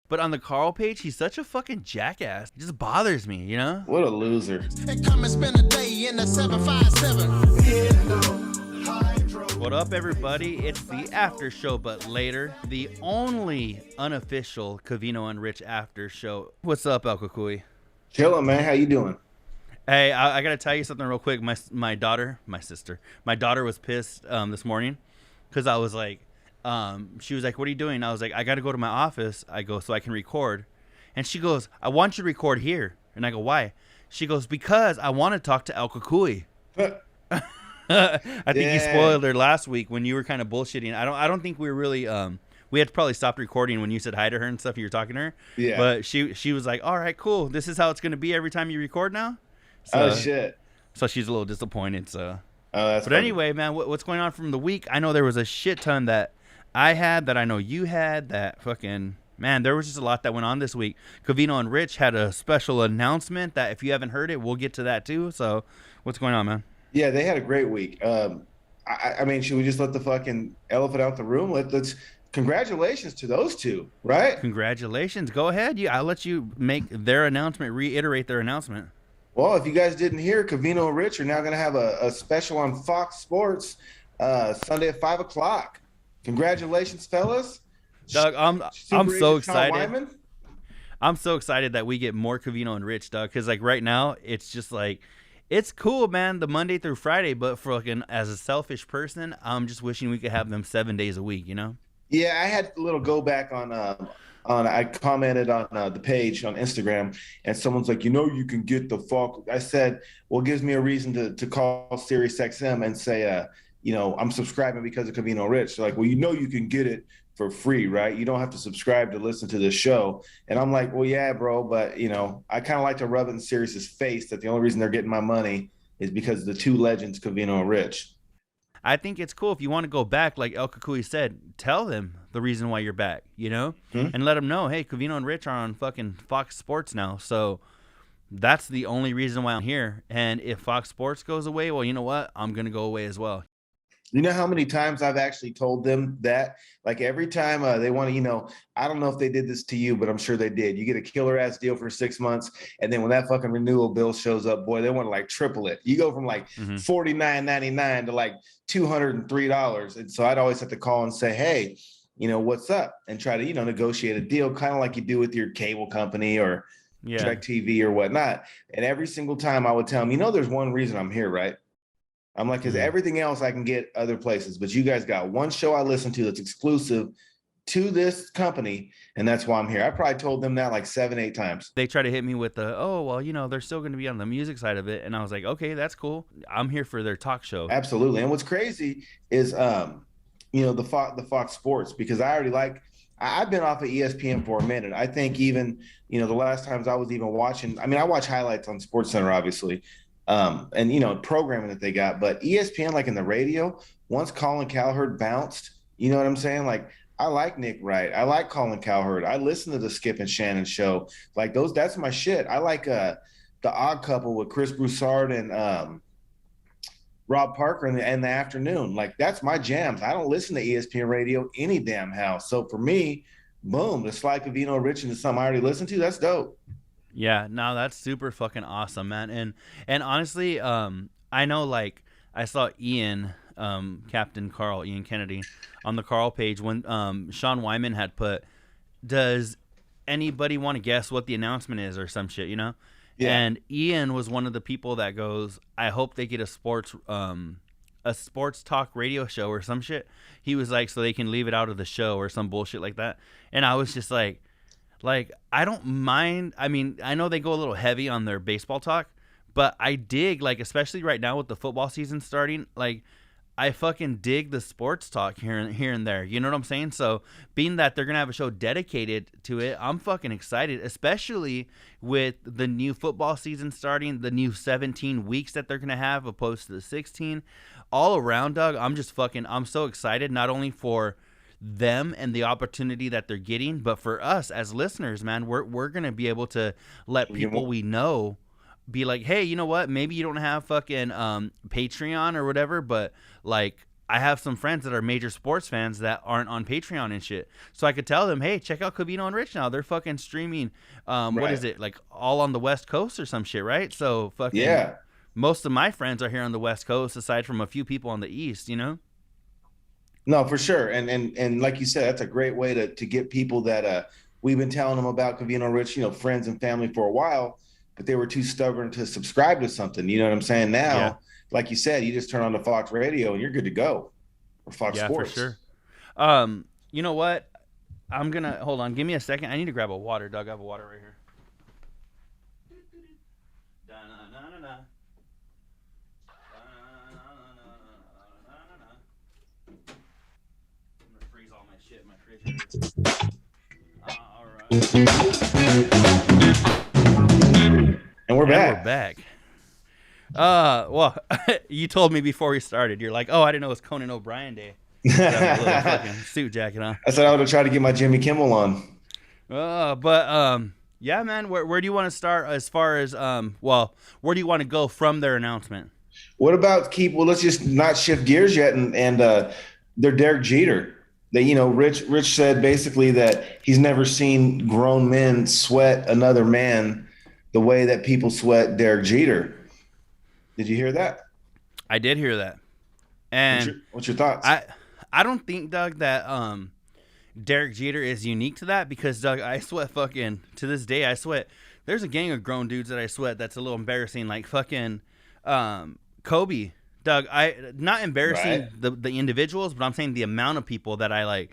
But on the Carl page, he's such a fucking jackass. He just bothers me, you know? What a loser. And come and spend a day in the 757. What up, everybody? It's the after show, but later. The only unofficial Covino and Rich after show. What's up, El Cucuy? Chillin', man. How you doing? Hey, I gotta tell you something real quick. My daughter was pissed this morning because I was like, she was like, "What are you doing?" I was like, "I gotta go to my office." I go so I can record, and she goes, "I want you to record here." And I go, "Why?" She goes, "Because I want to talk to El Cucuy." I think you spoiled her last week when you were kind of bullshitting. I don't think we were really we had probably stopped recording when you said hi to her and stuff. You were talking to her. Yeah. But she was like, "All right, cool. This is how it's gonna be every time you record now." So, oh shit. So she's a little disappointed. So. Oh, that's but funny. anyway, man, what's going on from the week? I know there was a shit ton that I had, that I know you had, that fucking man. There was just a lot that went on this week. Covino and Rich had a special announcement that if you haven't heard it, we'll get to that too. So, what's going on, man? Yeah, they had a great week. I mean, should we just let the fucking elephant out the room? Let's. Congratulations to those two, right? Congratulations. Go ahead. I'll let you make their announcement, reiterate their announcement. Well, if you guys didn't hear, Covino and Rich are now going to have a special on Fox Sports Sunday at 5 o'clock. Congratulations, fellas. Doug, I'm so excited. Sean I'm so excited that we get more Covino and Rich, Doug, because like right now it's just like it's cool, man, the Monday through Friday, but for like as a selfish person, I'm just wishing we could have them 7 days a week, you know? Yeah, I had a little go back on I commented on the page on Instagram, and someone's like, you can get the fuck. I said, well, it gives me a reason to call Sirius XM and say, I'm subscribing because of Covino Rich. They're like, well, you can get it for free, right? You don't have to subscribe to listen to this show. And I'm like, well, yeah, bro, but I kind of like to rub it in Sirius's face that the only reason they're getting my money is because of the two legends, Covino and Rich. I think it's cool if you want to go back, like El Cucuy said, tell them the reason why you're back, and let them know, hey, Covino and Rich are on fucking Fox Sports now. So that's the only reason why I'm here. And if Fox Sports goes away, well, you know what? I'm going to go away as well. You know how many times I've actually told them that? Like every time they want to, I don't know if they did this to you, but I'm sure they did. You get a killer ass deal for 6 months. And then when that fucking renewal bill shows up, boy, they want to like triple it. You go from like $49.99 to like $203. And so I'd always have to call and say, hey, what's up? And try to, negotiate a deal, kind of like you do with your cable company or DirecTV or whatnot. And every single time I would tell them, there's one reason I'm here, right? I'm like, because everything else I can get other places, but you guys got one show I listen to that's exclusive to this company, and that's why I'm here. I probably told them that like 7-8 times. They try to hit me with they're still going to be on the music side of it, and I was like, okay, that's cool. I'm here for their talk show. Absolutely. And what's crazy is, the Fox Sports, because I already I've been off of ESPN for a minute. I think even, the last times I was even watching, I watch highlights on SportsCenter, obviously. And programming that they got, but ESPN, like in the radio, once Colin Cowherd bounced, you know what I'm saying? Like, I like Nick Wright. I like Colin Cowherd. I listen to the Skip and Shannon show. Like that's my shit. I like The Odd Couple with Chris Broussard and Rob Parker in the afternoon. Like, that's my jams. I don't listen to ESPN radio any damn how. So for me, boom, to slide Covino Rich into something I already listen to, that's dope. Yeah, no, that's super fucking awesome, man. And honestly, I know, like, I saw Captain Carl, Ian Kennedy, on the Carl page when Sean Wyman had put, does anybody want to guess what the announcement is or some shit, Yeah. And Ian was one of the people that goes, I hope they get a sports talk radio show or some shit. He was like, so they can leave it out of the show or some bullshit like that. And I was just like, I don't mind. I know they go a little heavy on their baseball talk, but I dig, like, especially right now with the football season starting, like, I fucking dig the sports talk here and there. You know what I'm saying? So being that they're going to have a show dedicated to it, I'm fucking excited, especially with the new football season starting, the new 17 weeks that they're going to have opposed to the 16. All around, Doug, I'm so excited, not only for them and the opportunity that they're getting, but for us as listeners, man, we're gonna be able to let people we know be like, hey, you know what, maybe you don't have fucking Patreon or whatever, but like I have some friends that are major sports fans that aren't on Patreon and shit. So I could tell them, hey, check out Covino and Rich now. They're fucking streaming. What is it? Like all on the West Coast or some shit, right? So fucking most of my friends are here on the West Coast, aside from a few people on the East, you know? No, for sure. And like you said, that's a great way to get people that we've been telling them about Covino Rich, friends and family for a while, but they were too stubborn to subscribe to something. You know what I'm saying? Now, like you said, you just turn on the Fox Radio and you're good to go. Or Fox Sports. Yeah, for sure. You know what? I'm going to – hold on. Give me a second. I need to grab a water, Doug. I have a water right here. I'm going to freeze all my shit in my fridge. All right. And we're back. We're back. Well, you told me before we started. You're like, oh, I didn't know it was Conan O'Brien Day. So I have a little fucking suit jacket on. I said I would have tried to get my Jimmy Kimmel on. Yeah, man. Where do you want to start as far as where do you want to go from their announcement? What about let's just not shift gears yet and they're Derek Jeter. Rich said basically that he's never seen grown men sweat another man the way that people sweat Derek Jeter. Did you hear that? I did hear that. And what's your thoughts? I don't think, Doug, that Derek Jeter is unique to that because, Doug, I sweat fucking to this day. I sweat. There's a gang of grown dudes that I sweat that's a little embarrassing, like fucking Kobe. Doug, not embarrassing the individuals, but I'm saying the amount of people that I like.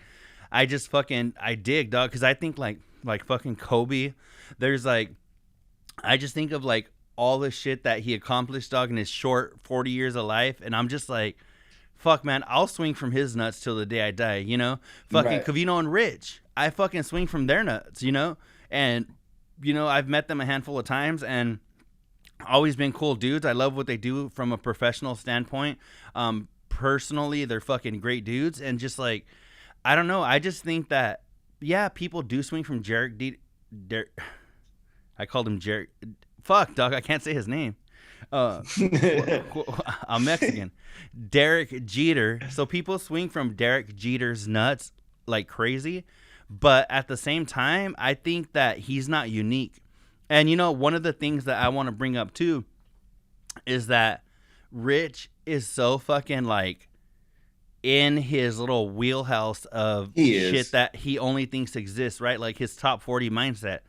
I just fucking dig, Doug, because I think like fucking Kobe. There's like, I just think of like all the shit that he accomplished, Doug, in his short 40 years of life, and I'm just like, fuck, man, I'll swing from his nuts till the day I die, you know? Fucking Covino and Rich, I fucking swing from their nuts, you know? And, I've met them a handful of times, and always been cool dudes. I love what they do from a professional standpoint. Personally, they're fucking great dudes, and just like, I don't know, I just think that, yeah, people do swing from I called him Jerry. Fuck, dog, I can't say his name. I'm Mexican. Derek Jeter. So people swing from Derek Jeter's nuts like crazy. But at the same time, I think that he's not unique. And, one of the things that I want to bring up, too, is that Rich is so fucking, like, in his little wheelhouse of shit that he only thinks exists, right? Like his top 40 mindset.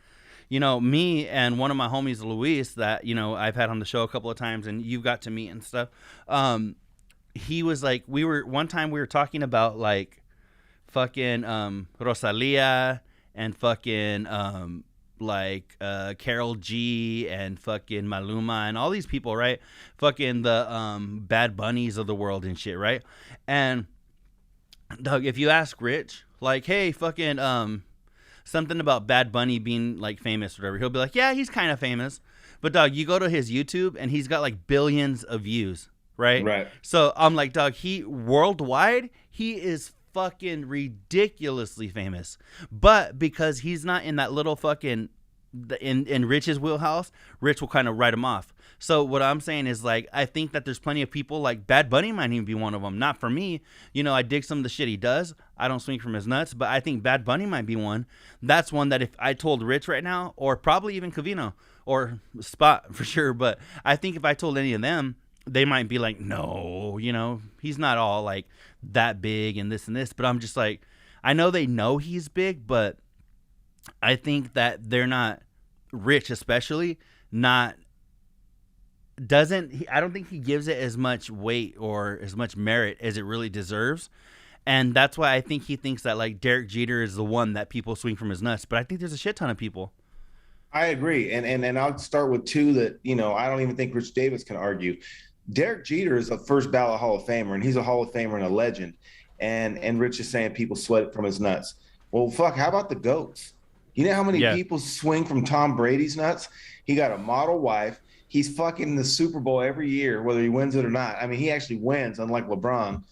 Me and one of my homies, Luis, that, I've had on the show a couple of times and you've got to meet and stuff. He was like, one time we were talking about like fucking Rosalia and fucking Carol G and fucking Maluma and all these people, right? Fucking the Bad Bunnies of the world and shit, right? And Doug, if you ask Rich, like, hey, fucking something about Bad Bunny being like famous or whatever, he'll be like, yeah, he's kind of famous. But Doug, you go to his YouTube and he's got like billions of views, right? So I'm like, Doug, worldwide, he is fucking ridiculously famous. But because he's not in that little fucking in Rich's wheelhouse, Rich will kind of write him off. So what I'm saying is, like, I think that there's plenty of people, like Bad Bunny might even be one of them. Not for me. I dig some of the shit he does. I don't swing from his nuts, but I think Bad Bunny might be one. That's one that if I told Rich right now, or probably even Covino, or Spot for sure, but I think if I told any of them, they might be like, no, he's not all like that big and this and this. But I'm just like, I know they know he's big, but I think that they're not, Rich especially, I don't think he gives it as much weight or as much merit as it really deserves. And that's why I think he thinks that like Derek Jeter is the one that people swing from his nuts. But I think there's a shit ton of people. I agree. And I'll start with two that, I don't even think Rich Davis can argue. Derek Jeter is a first ballot Hall of Famer, and he's a Hall of Famer and a legend. And Rich is saying people sweat from his nuts. Well, fuck, how about the GOATs? You know how many people swing from Tom Brady's nuts? He got a model wife. He's fucking the Super Bowl every year, whether he wins it or not. I mean, he actually wins, unlike LeBron.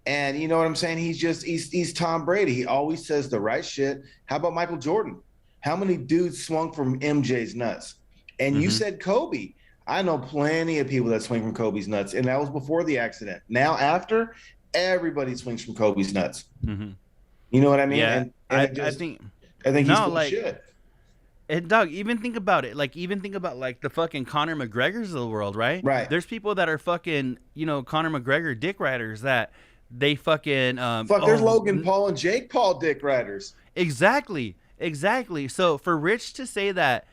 And you know what I'm saying? He's Tom Brady. He always says the right shit. How about Michael Jordan? How many dudes swung from MJ's nuts? And you said Kobe. I know plenty of people that swing from Kobe's nuts, and that was before the accident. Now after, everybody swings from Kobe's nuts. Mm-hmm. You know what I mean? Yeah, And I think he's no, full of like, shit. and Doug, even think about it. Like, even think about like the fucking Conor McGregors of the world, right? Right. There's people that are fucking, Conor McGregor dick riders that they fucking There's Logan Paul and Jake Paul dick riders. Exactly. So for Rich to say that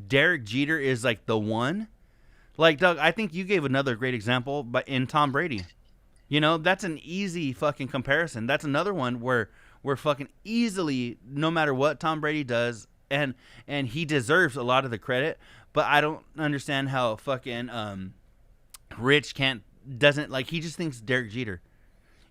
Derek Jeter is like the one, like, Doug, I think you gave another great example, but in Tom Brady, that's an easy fucking comparison. That's another one where we're fucking easily, no matter what Tom Brady does, and he deserves a lot of the credit, but I don't understand how fucking Rich doesn't, like, he just thinks Derek Jeter.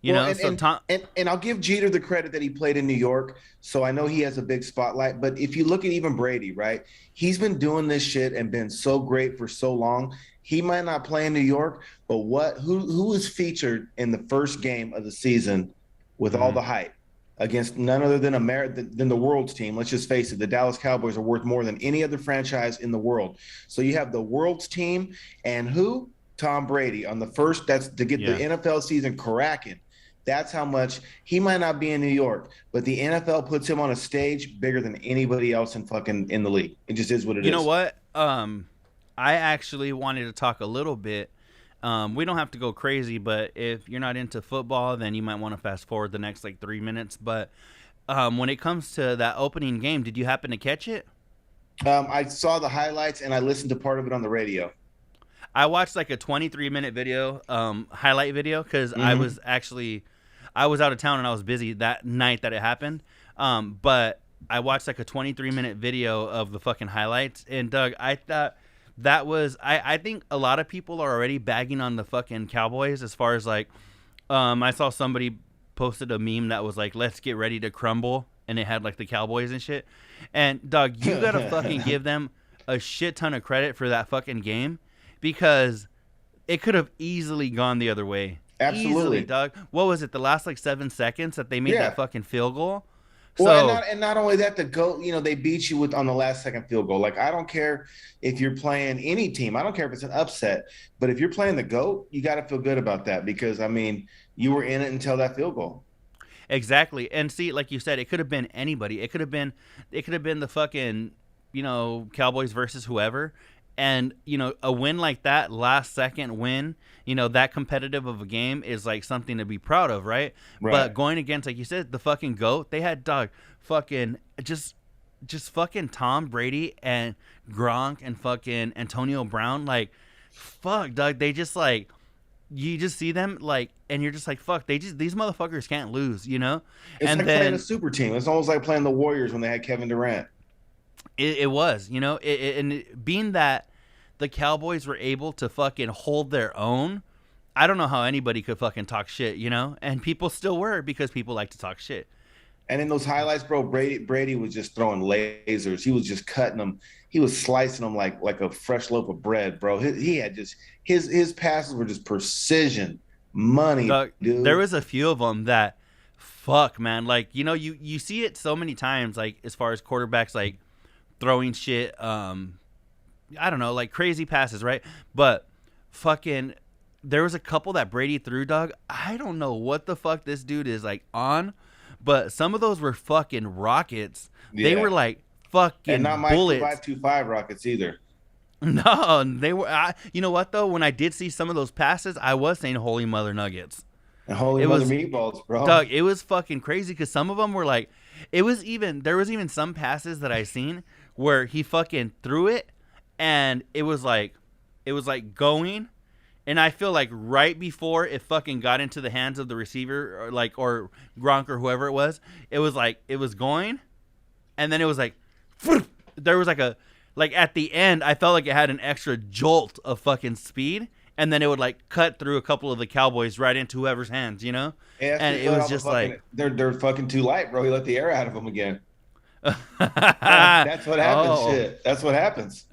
And I'll give Jeter the credit that he played in New York, so I know he has a big spotlight. But if you look at even Brady, right, he's been doing this shit and been so great for so long. He might not play in New York, but who was featured in the first game of the season with all the hype against none other than than the world's team? Let's just face it, the Dallas Cowboys are worth more than any other franchise in the world. So you have the world's team and who? Tom Brady on the first. That's to get the NFL season cracking. That's how much he might not be in New York, but the NFL puts him on a stage bigger than anybody else in the league. It just is what it is. You know what? I actually wanted to talk a little bit. We don't have to go crazy, but if you're not into football, then you might want to fast forward the next like 3 minutes. But when it comes to that opening game, did you happen to catch it? I saw the highlights and I listened to part of it on the radio. I watched like a 23-minute video, highlight video, because I was out of town and I was busy that night that it happened. But I watched like a 23-minute video of the fucking highlights. And Doug, I thought that was, I think a lot of people are already bagging on the fucking Cowboys as far as like, I saw somebody posted a meme that was like, let's get ready to crumble. And it had like the Cowboys and shit. And Doug, you got to fucking give them a shit ton of credit for that fucking game, because it could have easily gone the other way. Absolutely, easily, Doug. What was it? The last like 7 seconds that they made that fucking field goal. Well, and not only that, they beat you on the last second field goal. Like, I don't care if you're playing any team. I don't care if it's an upset, but if you're playing the GOAT, you got to feel good about that, because I mean, you were in it until that field goal. Exactly. And see, like you said, it could have been anybody. It could have been the fucking, Cowboys versus whoever. And, a win like that, last second win, that competitive of a game is like something to be proud of, right? But going against, like you said, the fucking GOAT, they had fucking just fucking Tom Brady and Gronk and fucking Antonio Brown. Like, fuck, Doug, they just like, you just see them like, and you're just like, fuck, these motherfuckers can't lose, It's and like then playing a super team. It's almost like playing the Warriors when they had Kevin Durant. It was, and being that the Cowboys were able to fucking hold their own, I don't know how anybody could fucking talk shit, and people still were, because people like to talk shit. And in those highlights, bro, Brady was just throwing lasers. He was just cutting them. He was slicing them like a fresh loaf of bread, bro. He had just his passes were just precision, money, dude. There was a few of them that, fuck, man, like, you see it so many times, like, as far as quarterbacks like throwing shit, I don't know, like crazy passes, right? But fucking, there was a couple that Brady threw, dog. I don't know what the fuck this dude is like on, but some of those were fucking rockets. Yeah. They were like fucking and not bullets. My 525 rockets either. No, they were. You know what though? When I did see some of those passes, I was saying holy mother nuggets. And holy mother meatballs, bro. Doug, it was fucking crazy, because some of them were like, there was even some passes that I seen where he fucking threw it, and it was like going, and I feel like right before it fucking got into the hands of the receiver, or Gronk or whoever it was it was going, and then it was like, there was like at the end, I felt like it had an extra jolt of fucking speed, and then it would like cut through a couple of the Cowboys right into whoever's hands, Yeah, and it was just like, they're fucking too light, bro. He let the air out of them again. That's what happens. Shit. That's what happens.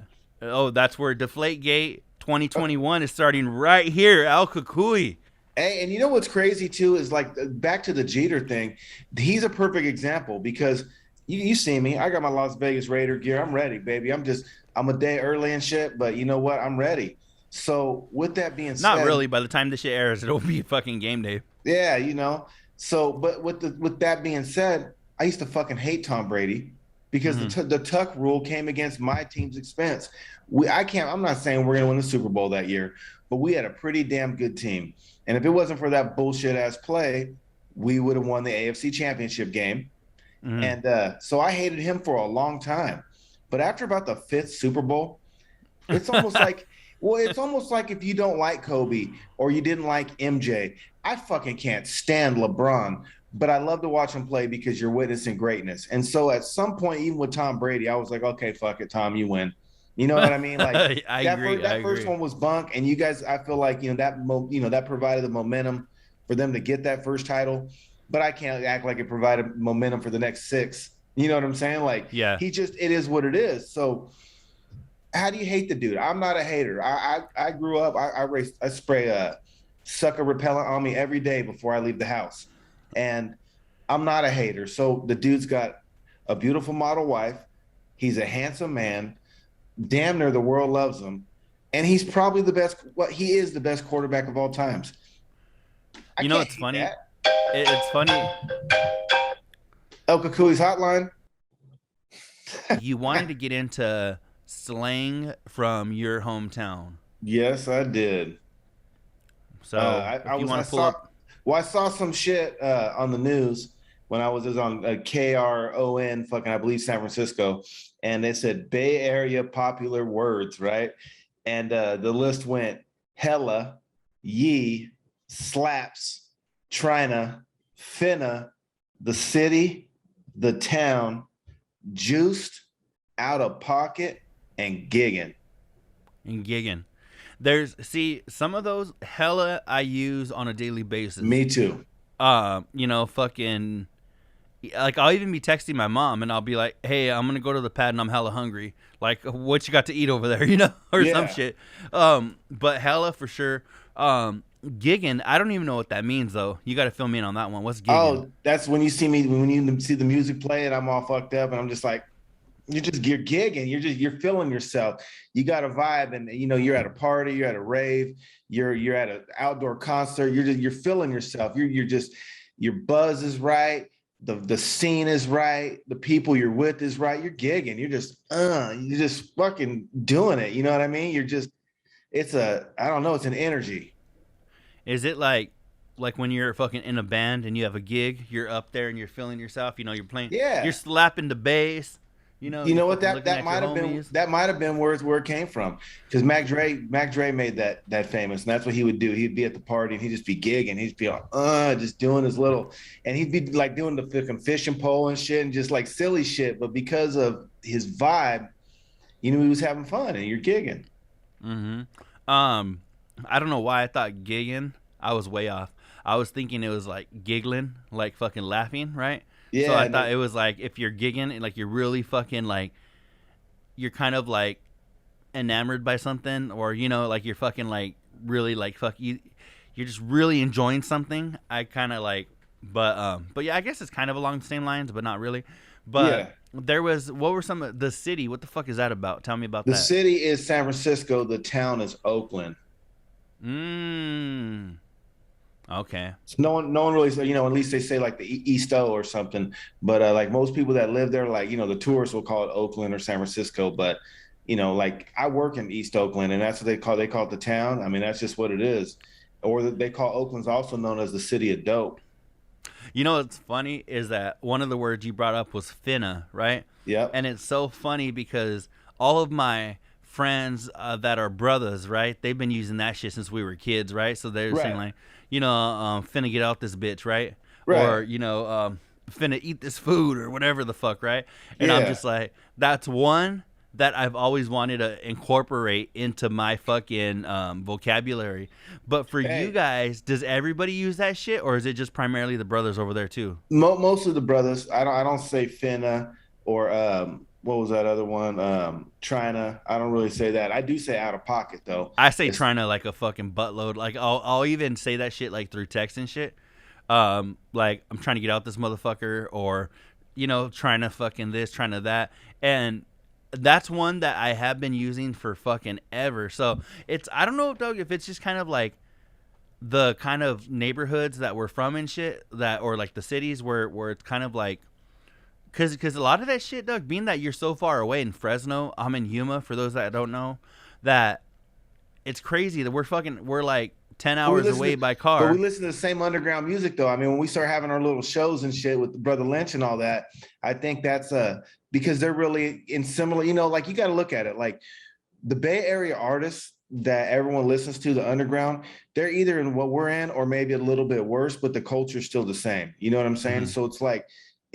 Oh, that's where Deflategate 2021 is starting right here, Al Cucuy. Hey, and you know what's crazy too is like back to the Jeter thing. He's a perfect example, because You see me. I got my Las Vegas Raider gear. I'm ready, baby. I'm a day early and shit, but you know what? I'm ready. So with that being Not said, really. By the time this shit airs, it'll be fucking game day. yeah, you know. So, but with that being said, I used to fucking hate Tom Brady because Mm-hmm. the tuck rule came against my team's expense. I'm not saying we're gonna win the Super Bowl that year, but we had a pretty damn good team. And if it wasn't for that bullshit ass play, we would have won the AFC Championship game. Mm-hmm. And so I hated him for a long time. But after about the fifth Super Bowl, it's almost like, well, it's almost like if you don't like Kobe or you didn't like MJ. I fucking can't stand LeBron, but I love to watch him play because you're witnessing greatness. And so at some point, even with Tom Brady, I was like, okay, fuck it, Tom, you win. You know what I mean? Like I agree. that first one was bunk, and you guys, I feel like that provided the momentum for them to get that first title. But I can't act like it provided momentum for the next six. You know what I'm saying? Like Yeah. it is what it is. So how do you hate the dude? I'm not a hater. I grew up. I spray a sucker repellent on me every day before I leave the house, and I'm not a hater. So the dude's got a beautiful model wife. He's a handsome man. Damn near the world loves him, and he's probably the best. Well, he is the best quarterback of all times. You know, it's funny. It's funny. El Cucuy's hotline. You wanted to get into slang from your hometown. Yes, I did. So if you want to pull up, Well, I saw some shit on the news when I was on KRON, fucking, I believe, San Francisco, and they said Bay Area popular words, right? And the list went hella, ye, slaps, trina, finna, the city, the town, juiced, out of pocket, and gigging. There's some of those hella I use on a daily basis. Me too. Fucking like I'll even be texting my mom and I'll be like, "Hey, I'm gonna go to the pad and I'm hella hungry. Like, what you got to eat over there?" Or some shit. But hella for sure. Gigging, I don't even know what that means though. You got to fill me in on that one. What's gigging? Oh, that's when you see the music play and I'm all fucked up and I'm just like, you're gigging, you're feeling yourself. You got a vibe, and you're at a party, you're at a rave, you're at an outdoor concert. You're feeling yourself. You're just, your buzz is right, the scene is right, the people you're with is right. You're gigging. You're just fucking doing it. You know what I mean? I don't know. It's an energy. Is it like when you're fucking in a band and you have a gig, you're up there and you're feeling yourself, you're playing, Yeah. you're slapping the bass, You know what, fucking that might have been where it came from, because Mac Dre made that famous, and that's what he would do. He'd be at the party and he'd just be gigging. He'd be like, just doing his little, and he'd be like doing the fucking fishing pole and shit and just like silly shit. But because of his vibe, he was having fun, and you're gigging. Mm-hmm. I don't know why I thought gigging. I was way off. I was thinking it was like giggling, like fucking laughing, right? Yeah. So I thought it was like if you're gigging, like you're really fucking like, you're kind of like enamored by something, or like you're fucking like really like you're just really enjoying something. I kind of like, but yeah, I guess it's kind of along the same lines, but not really. But Yeah. there was, what were some of the city? What the fuck is that about? Tell me about The that. city is San Francisco. The town is Oakland. Okay. So no one really, at least they say like the East O or something. But like most people that live there, like, the tourists will call it Oakland or San Francisco. But, like I work in East Oakland, and that's what they call it the town. I mean, that's just what it is. Or they call Oakland's also known as the city of dope. What's funny is that one of the words you brought up was finna, right? Yep. And it's so funny because all of my friends that are brothers, right? They've been using that shit since we were kids, right? So they're saying like, finna get out this bitch, right? Or, finna eat this food or whatever the fuck, right? And I'm just like, that's one that I've always wanted to incorporate into my fucking vocabulary. But for you guys, does everybody use that shit, or is it just primarily the brothers over there too? Most of the brothers. I don't say finna or what was that other one? Trina. I don't really say that. I do say out of pocket though. I say trying to like a fucking buttload. Like I'll even say that shit like through text and shit. Like I'm trying to get out this motherfucker, or trying to fucking this, trying to that. And that's one that I have been using for fucking ever. So I don't know, Doug, if it's just kind of like the kind of neighborhoods that we're from and shit, or like the cities where it's kind of like, because a lot of that shit, Doug, being that you're so far away in Fresno, I'm in Yuma, for those that don't know, that it's crazy that we're like 10 hours away by car. But we listen to the same underground music, though. I mean, when we start having our little shows and shit with Brother Lynch and all that, I think that's because they're really in similar, like you got to look at it. Like the Bay Area artists that everyone listens to, the underground, they're either in what we're in or maybe a little bit worse, but the culture's still the same. You know what I'm saying? Mm-hmm. So it's like,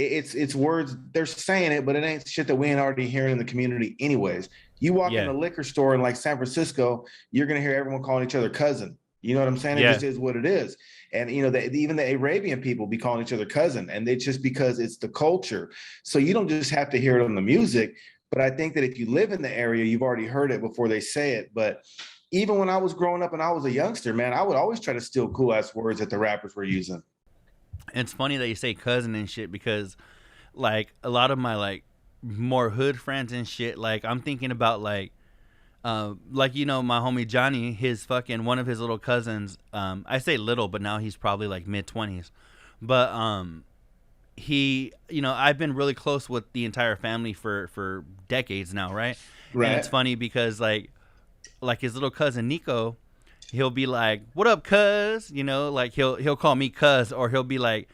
it's words, they're saying it, but it ain't shit that we ain't already hearing in the community anyways. You walk in a liquor store in like San Francisco, you're going to hear everyone calling each other cousin. You know what I'm saying? It just is what it is. And, even the Arabian people be calling each other cousin, and it's just because it's the culture. So you don't just have to hear it on the music, but I think that if you live in the area, you've already heard it before they say it. But even when I was growing up and I was a youngster, man, I would always try to steal cool ass words that the rappers were using. It's funny that you say cousin and shit, because like a lot of my like more hood friends and shit, like I'm thinking about like my homie Johnny, his fucking one of his little cousins, I say little, but now he's probably like mid-20s, but he, I've been really close with the entire family for decades now, right? And it's funny because like his little cousin Nico, he'll be like, "What up, cuz?" Like he'll call me cuz, or he'll be like,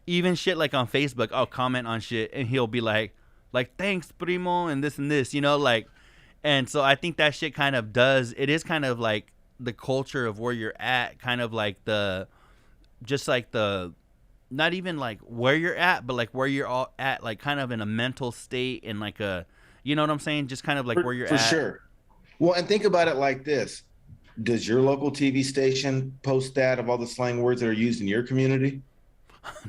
even shit like on Facebook, I'll comment on shit and he'll be like thanks, primo, and this, like, and so I think that shit kind of it is kind of like the culture of where you're at, kind of like not even like where you're at, but like where you're all at, like kind of in a mental state and like you know what I'm saying? Just kind of like where you're at. For sure. Well, and think about it like this. Does your local TV station post that of all the slang words that are used in your community?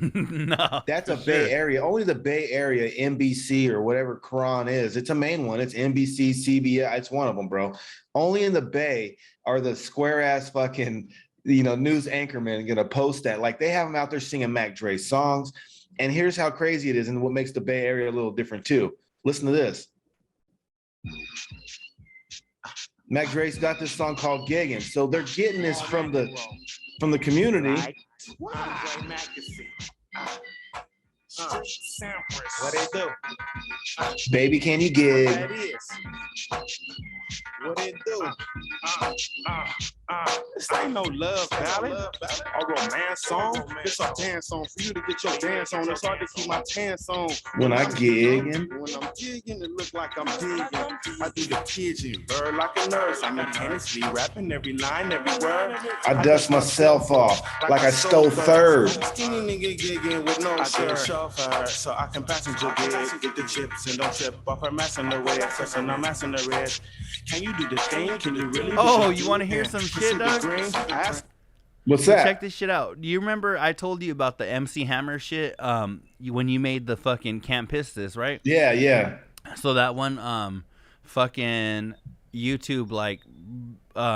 No. That's a Bay Area. Only the Bay Area, NBC or whatever Quran is. It's a main one. It's NBC, CBS. It's one of them, bro. Only in the Bay are the square ass fucking, news anchormen going to post that. Like they have them out there singing Mac Dre songs. And here's how crazy it is and what makes the Bay Area a little different too. Listen to this. Mac Dre's got this song called Giggin'. So they're getting this from the community. What they do? Baby, can you gig? That is. What they do? This ain't no love ballad or romance song. It's a dance song for you to get your dance on. It's hard to keep my pants on. When I gigging. When I'm gigging, it look like I'm digging. I do the pigeon, bird like a nurse. I'm intensely rapping every line, every word. I dust myself off like I stole third. Skinny nigga gigging with no shirt. Chauffeur, so I can passenger get the chips and don't trip off her mass in the red. So I'm mass in the red. Can you do the thing? Can you really? Oh, you want to hear some shit, Doug? What's that? Check this shit out. Do you remember I told you about the MC Hammer shit? When you made the fucking Can't Piss This, right? Yeah. So that one, fucking YouTube like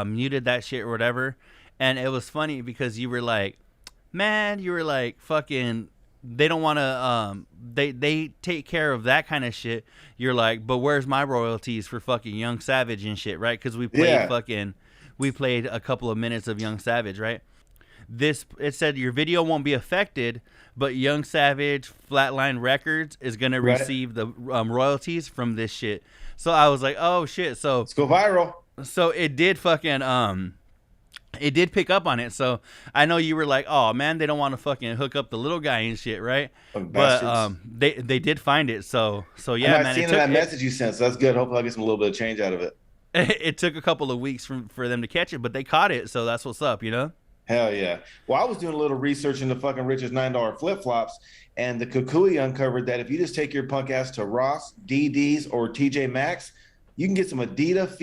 muted that shit or whatever, and it was funny because you were like, fucking. They don't want to, they take care of that kind of shit. You're like, but where's my royalties for fucking Young Savage and shit, right? Because we played a couple of minutes of Young Savage, right? It said your video won't be affected, but Young Savage Flatline Records is going to receive the royalties from this shit. So I was like, oh shit. So let's go viral. So it did fucking, it did pick up on it, so I know you were like, "Oh man, they don't want to fucking hook up the little guy and shit, right?" But they did find it, so yeah, man. I've seen that message you sent, so that's good. Hopefully, I'll get some little bit of change out of it. It took a couple of weeks for them to catch it, but they caught it, so that's what's up, Hell yeah. Well, I was doing a little research into fucking Rich's $9 flip flops, and the Cucuy uncovered that if you just take your punk ass to Ross, DD's, or TJ Maxx, you can get some Adidas,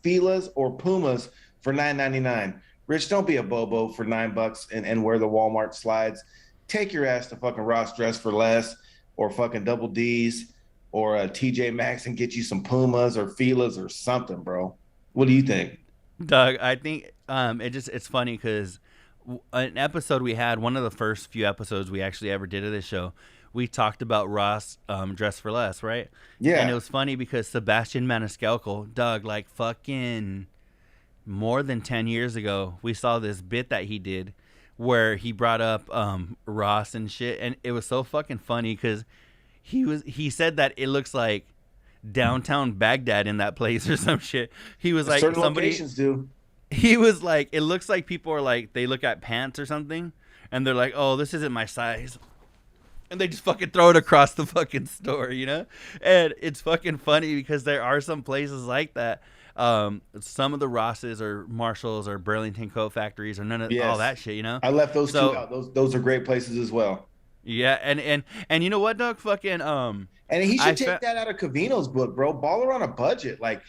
Filas, or Pumas for $9.99. Rich, don't be a bobo for $9 and wear the Walmart slides. Take your ass to fucking Ross Dress for Less, or fucking Double D's, or TJ Maxx, and get you some Pumas or Filas or something, bro. What do you think? Doug, I think it's funny because an episode we had, one of the first few episodes we actually ever did of this show, we talked about Ross Dress for Less, right? Yeah. And it was funny because Sebastian Maniscalco, Doug, like fucking more than 10 years ago, we saw this bit that he did where he brought up Ross and shit, and it was so fucking funny because he said that it looks like downtown Baghdad in that place or some shit. He was like, certain somebody, locations do. he was like, it looks like people are like, they look at pants or something and they're like, oh, this isn't my size, and they just fucking throw it across the fucking store, you know? And it's fucking funny because there are some places like that. Some of the Rosses or Marshalls or Burlington Coat Factories or none of all that shit, you know? I left those two out. Those are great places as well. Yeah, and you know what, Doug? Fucking and he should take that out of Covino's book, bro. Baller on a budget. Like,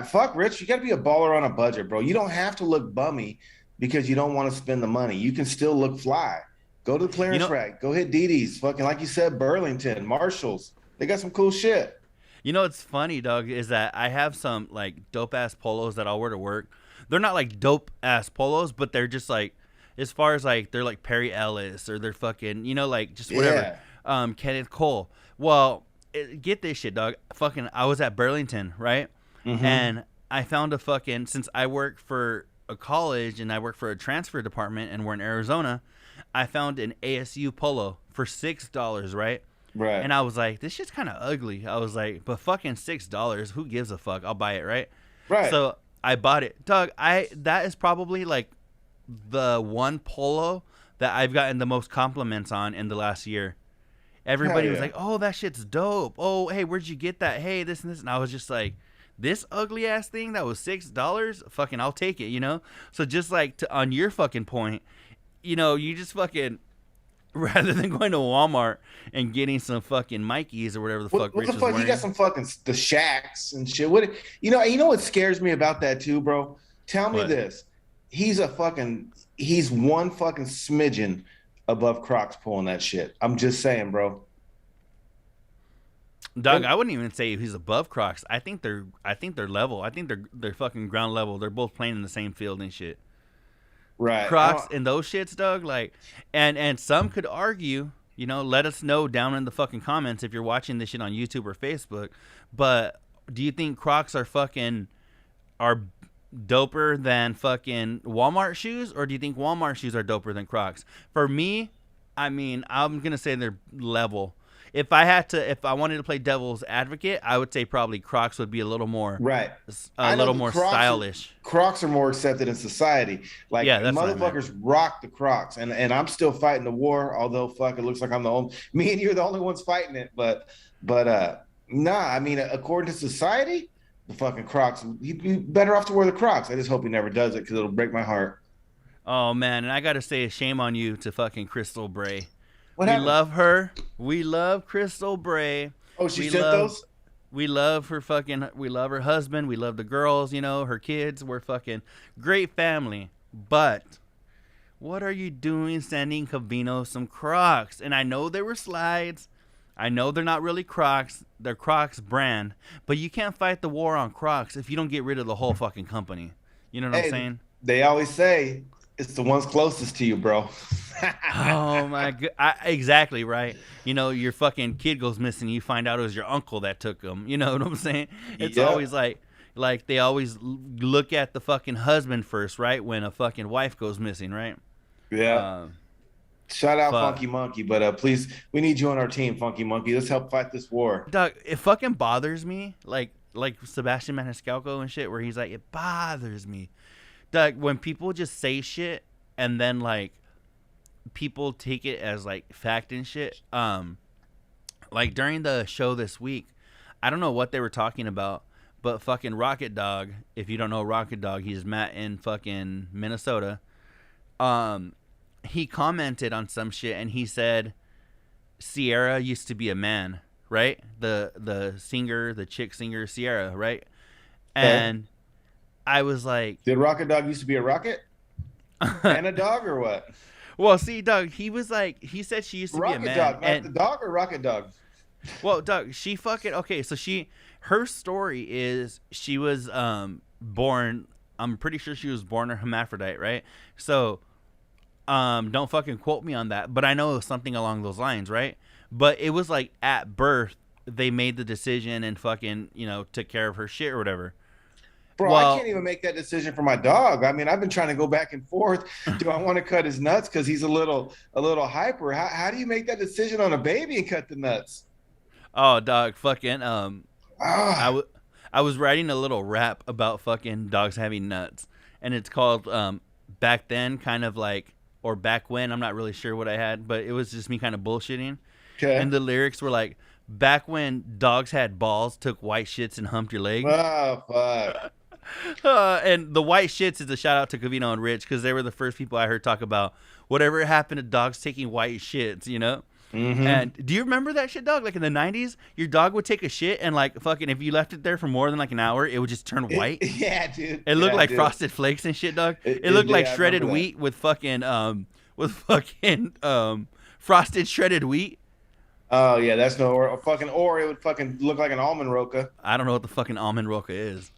fuck, Rich, you got to be a baller on a budget, bro. You don't have to look bummy because you don't want to spend the money. You can still look fly. Go to the clearance rack. Go hit DD's. Fucking, like you said, Burlington, Marshalls. They got some cool shit. You know what's funny, Doug, is that I have some like dope ass polos that I'll wear to work. They're not like dope ass polos, but they're just like, as far as like, they're like Perry Ellis or they're fucking, you know, like just whatever. Kenneth Cole. Well, get this shit, Doug. Fucking, I was at Burlington, right? Mm-hmm. And I found a fucking, since I work for a college and I work for a transfer department and we're in Arizona, I found an ASU polo for $6, right? Right. And I was like, this shit's kind of ugly. I was like, but fucking $6, who gives a fuck? I'll buy it, right? Right. So I bought it. Doug, that is probably like the one polo that I've gotten the most compliments on in the last year. Everybody was like, oh, that shit's dope. Oh, hey, where'd you get that? Hey, this and this. And I was just like, this ugly ass thing that was $6, fucking I'll take it, you know? So just like on your fucking point, you know, you just fucking, rather than going to Walmart and getting some fucking Mikeys or whatever the fuck Rich was wearing. You got some fucking the Shacks and shit. What, you know what scares me about that too, bro? Tell me this. He's one fucking smidgen above Crocs pulling that shit. I'm just saying, bro. Doug, I wouldn't even say he's above Crocs. I think they're level. I think they're fucking ground level. They're both playing in the same field and shit. Right. Crocs and those shits, Doug, like, and some could argue, you know, let us know down in the fucking comments if you're watching this shit on YouTube or Facebook, but do you think Crocs are doper than fucking Walmart shoes, or do you think Walmart shoes are doper than Crocs? For me, I mean, I'm gonna say they're level. If I wanted to play devil's advocate, I would say probably Crocs would be a little more stylish. Crocs are more accepted in society. Like, that's motherfuckers rock the Crocs, and I'm still fighting the war. Although, fuck, it looks like I'm the only. Me and you are the only ones fighting it. But nah. I mean, according to society, the fucking Crocs. You'd be better off to wear the Crocs. I just hope he never does it because it'll break my heart. Oh man, and I gotta say, shame on you to fucking Crystal Bray. What happened? Love her. We love Crystal Bray. Oh, she sent those? We love her fucking. We love her husband. We love the girls. You know, her kids. We're fucking great family. But what are you doing sending Covino some Crocs? And I know they were slides. I know they're not really Crocs. They're Crocs brand. But you can't fight the war on Crocs if you don't get rid of the whole fucking company. You know what I'm saying? They always say it's the ones closest to you, bro. Oh my god! Exactly right. You know, your fucking kid goes missing. You find out it was your uncle that took him. You know what I'm saying? It's always like they always look at the fucking husband first, right? When a fucking wife goes missing, right? Yeah. Shout out Funky Monkey, but please, we need you on our team, Funky Monkey. Let's help fight this war. Doug, it fucking bothers me, like Sebastian Maniscalco and shit, where he's like, it bothers me, Doug, when people just say shit and then like people take it as like fact and shit. Like during the show this week, I don't know what they were talking about, but fucking Rocket Dog, if you don't know Rocket Dog, he's Matt in fucking Minnesota. He commented on some shit and he said Sierra used to be a man, right? The singer, the chick singer Sierra, right? And I was like, did Rocket Dog used to be a rocket and a dog or what? Well, see, Doug, he was like, he said she used to be a man. Rocket Dog, not the dog or Rocket Dog? Well, Doug, she fucking, okay, so her story is she was born, I'm pretty sure she was born a hermaphrodite, right? So, don't fucking quote me on that, but I know it was something along those lines, right? But it was like at birth they made the decision and fucking, you know, took care of her shit or whatever. Bro, Well- I can't even make that decision for my dog. I mean, I've been trying to go back and forth. Do I want to cut his nuts because he's a little hyper? How do you make that decision on a baby and cut the nuts? Oh, dog, fucking Ah, I was writing a little rap about fucking dogs having nuts, and it's called Back Then, kind of like, or Back When. I'm not really sure what I had, but it was just me kind of bullshitting. okay. And the lyrics were like, back when dogs had balls, took white shits and humped your leg. Oh, fuck. And the white shits is a shout out to Covino and Rich, because they were the first people I heard talk about whatever happened to dogs taking white shits, you know? Mhm. And do you remember that shit, dog? Like in the 90s, your dog would take a shit and like fucking, if you left it there for more than like an hour, it would just turn white. Yeah, dude. It looked Yeah, like dude. Frosted Flakes and shit, dog. It It looked did, like I shredded remember that. wheat with fucking frosted shredded wheat. Oh, yeah, that's no, or it would fucking look like an almond roca. I don't know what the fucking almond roca is.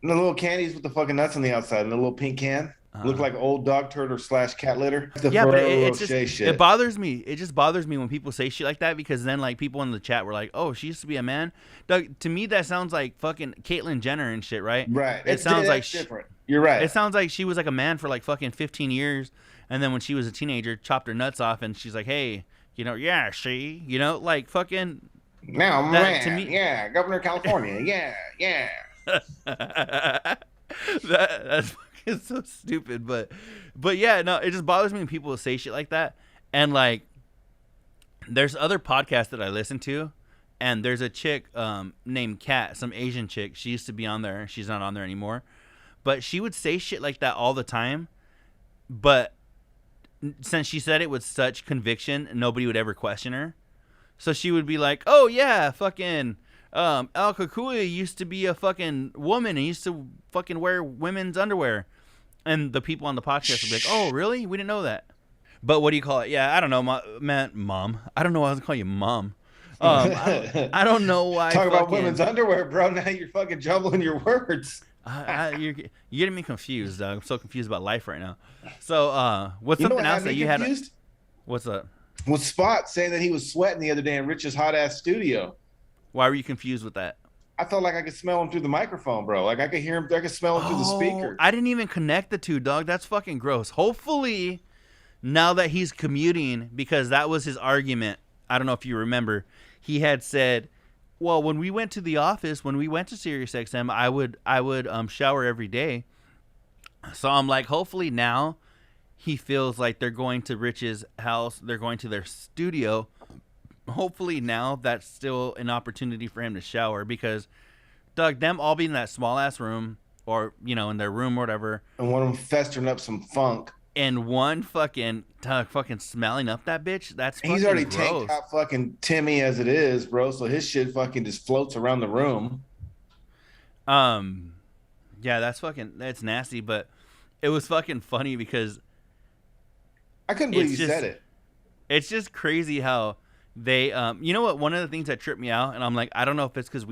And the little candies with the fucking nuts on the outside and the little pink can. Look like old dog turd / cat litter. The Yeah, but Ferrero it's just, Rocher shit. it bothers me. It just bothers me when people say shit like that, because then like people in the chat were like, "Oh, she used to be a man." Doug, to me that sounds like fucking Caitlyn Jenner and shit, right? Right. It sounds like different. You're right. it sounds like she was like a man for like fucking 15 years, and then when she was a teenager, chopped her nuts off, and she's like, "Hey, you know, yeah, she, you know, like fucking." Now, that- man, to me- yeah, Governor of California, yeah. That's fucking so stupid, but yeah, no, it just bothers me when people say shit like that. And like, there's other podcasts that I listen to, and there's a chick named Kat, some Asian chick. She used to be on there. She's not on there anymore, but she would say shit like that all the time. But since she said it with such conviction, nobody would ever question her. So she would be like, "Oh yeah, fucking Al Cucuy used to be a fucking woman and used to fucking wear women's underwear." And the people on the podcast would be like, "Oh, really? We didn't know that." But what do you call it? Yeah, I don't know, mom. I don't know why I was calling you mom. I don't know why. Talk about women's underwear, bro. Now you're fucking jumbling your words. You're getting me confused, dog. I'm so confused about life right now. So, what's You know something what else had that me you had? confused? What's up? Was Spot saying that he was sweating the other day in Rich's hot ass studio? Why were you confused with that? I felt like I could smell him through the microphone, bro. Like I could hear him. I could smell him through the speaker. I didn't even connect the two, dog. That's fucking gross. Hopefully, now that he's commuting, because that was his argument. I don't know if you remember. He had said, "Well, when we went to the office, when we went to SiriusXM, I would shower every day." So I'm like, hopefully now he feels like they're going to Rich's house, they're going to their studio. Hopefully now that's still an opportunity for him to shower, because Doug, them all being in that small ass room, or you know, in their room or whatever, And one of them festering up some funk. and one fucking smelling up that bitch. That's And he's fucking already gross. tanked out fucking Timmy as it is, bro. So his shit fucking just floats around the room. Yeah, that's nasty, but it was fucking funny because I couldn't believe It's you just- said it. it's just crazy how they you know what, one of the things that tripped me out, and I'm like, I don't know if it's because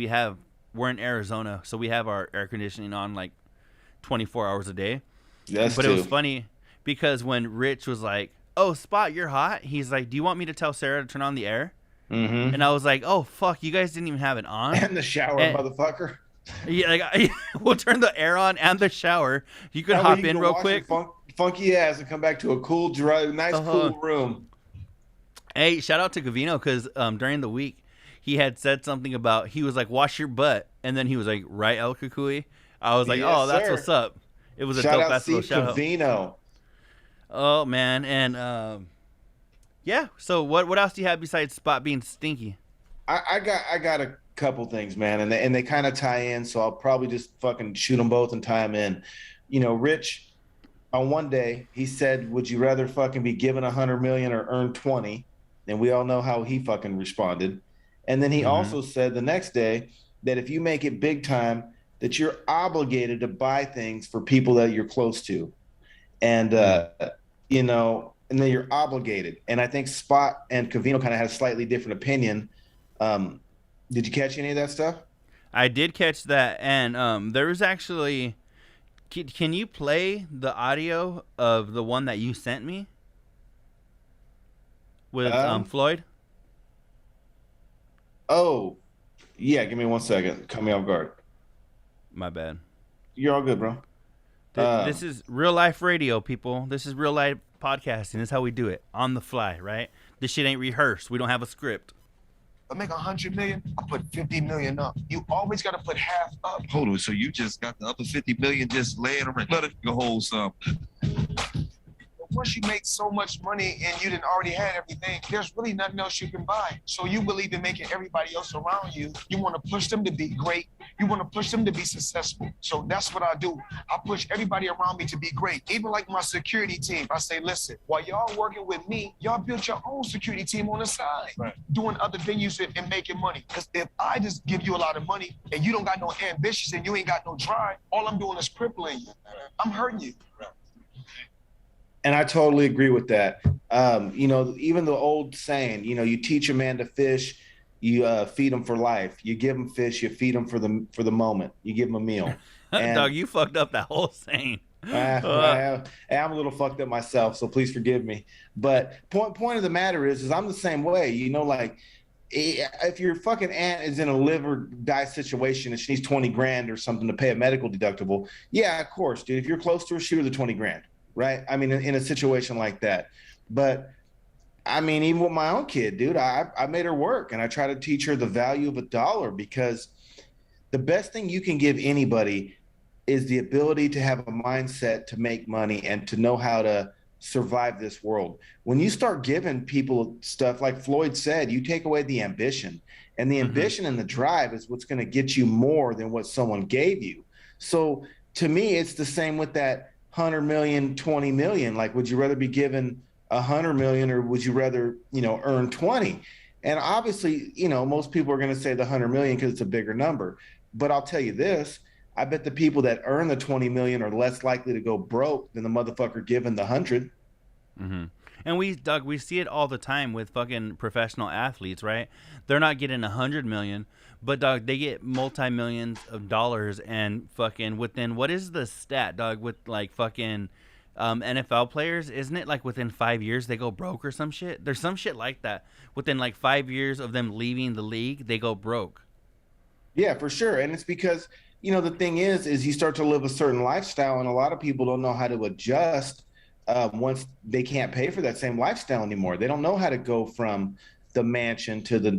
we're in Arizona, so we have our air conditioning on like 24 hours a day. That's But too. it was funny because when Rich was like, "Oh, Spot, you're hot," he's like, "Do you want me to tell Sarah to turn on the air?" Mm-hmm. And I was like, "Oh fuck, you guys didn't even have it on." And the shower, And- motherfucker. Yeah, like, we'll turn the air on and the shower. You could That way hop you can in go real wash quick. your funky ass and come back to a cool, dry, nice, cool room. Hey, shout out to Covino, because during the week he had said something about, he was like, "Wash your butt," and then he was like, "Right, El Cucuy?" I was like, Yes, "Oh, that's sir. what's up." It was a Shout dope out ass little Steve shout out. Covino. Oh man, and yeah. So what else do you have besides Spot being stinky? I got a couple things, man, and they kind of tie in. So I'll probably just fucking shoot them both and tie them in. You know, Rich, on one day he said, "Would you rather fucking be given 100 million or earn 20?" And we all know how he fucking responded. And then he also said the next day that if you make it big time, that you're obligated to buy things for people that you're close to, and you know, and then you're obligated. And I think Spot and Covino kind of had a slightly different opinion. Did you catch any of that stuff? I did catch that, and there was actually. Can you play the audio of the one that you sent me with Floyd? Oh, yeah. Give me 1 second. Cut me off guard. My bad. You're all good, bro. This is real life radio, people. This is real life podcasting. This is how we do it on the fly, right? This shit ain't rehearsed. We don't have a script. I make 100 million, I put 50 million up. You always got to put half up. Hold on, so you just got the upper 50 million just laying around? Let it hold some. Once you make so much money and you didn't already had everything, there's really nothing else you can buy. So you believe in making everybody else around you. You want to push them to be great. You want to push them to be successful. So that's what I do. I push everybody around me to be great. Even like my security team, I say, listen, while y'all working with me, y'all built your own security team on the side, doing other venues and making money. Because if I just give you a lot of money and you don't got no ambitions and you ain't got no drive, all I'm doing is crippling you. I'm hurting you. And I totally agree with that. Even the old saying, you teach a man to fish, you feed him for life. You give him fish, you feed him for the moment. You give him a meal. And, Dog, you fucked up that whole saying. I'm a little fucked up myself, so please forgive me. But point of the matter is I'm the same way. If your fucking aunt is in a live or die situation and she needs 20 grand or something to pay a medical deductible, yeah, of course, dude. If you're close to her, shoot her the 20 grand. Right. I mean, in a situation like that. But I mean, even with my own kid, dude, I made her work and I try to teach her the value of $1 because the best thing you can give anybody is the ability to have a mindset to make money and to know how to survive this world. When you start giving people stuff like Floyd said, you take away the ambition, and the ambition and the drive is what's going to get you more than what someone gave you. So to me, it's the same with that 100 million, 20 million. Like, would you rather be given 100 million or would you rather, earn 20? And obviously, most people are going to say the 100 million because it's a bigger number. But I'll tell you this, I bet the people that earn the 20 million are less likely to go broke than the motherfucker given the 100. Mm-hmm. And we see it all the time with fucking professional athletes, right? They're not getting 100 million, but dog, they get multi-millions of dollars and fucking within, what is the stat, dog, with like fucking NFL players? Isn't it like within 5 years they go broke or some shit? There's some shit like that. Within like 5 years of them leaving the league, they go broke. Yeah, for sure. And it's because, the thing is you start to live a certain lifestyle and a lot of people don't know how to adjust once they can't pay for that same lifestyle anymore. They don't know how to go from the mansion to the,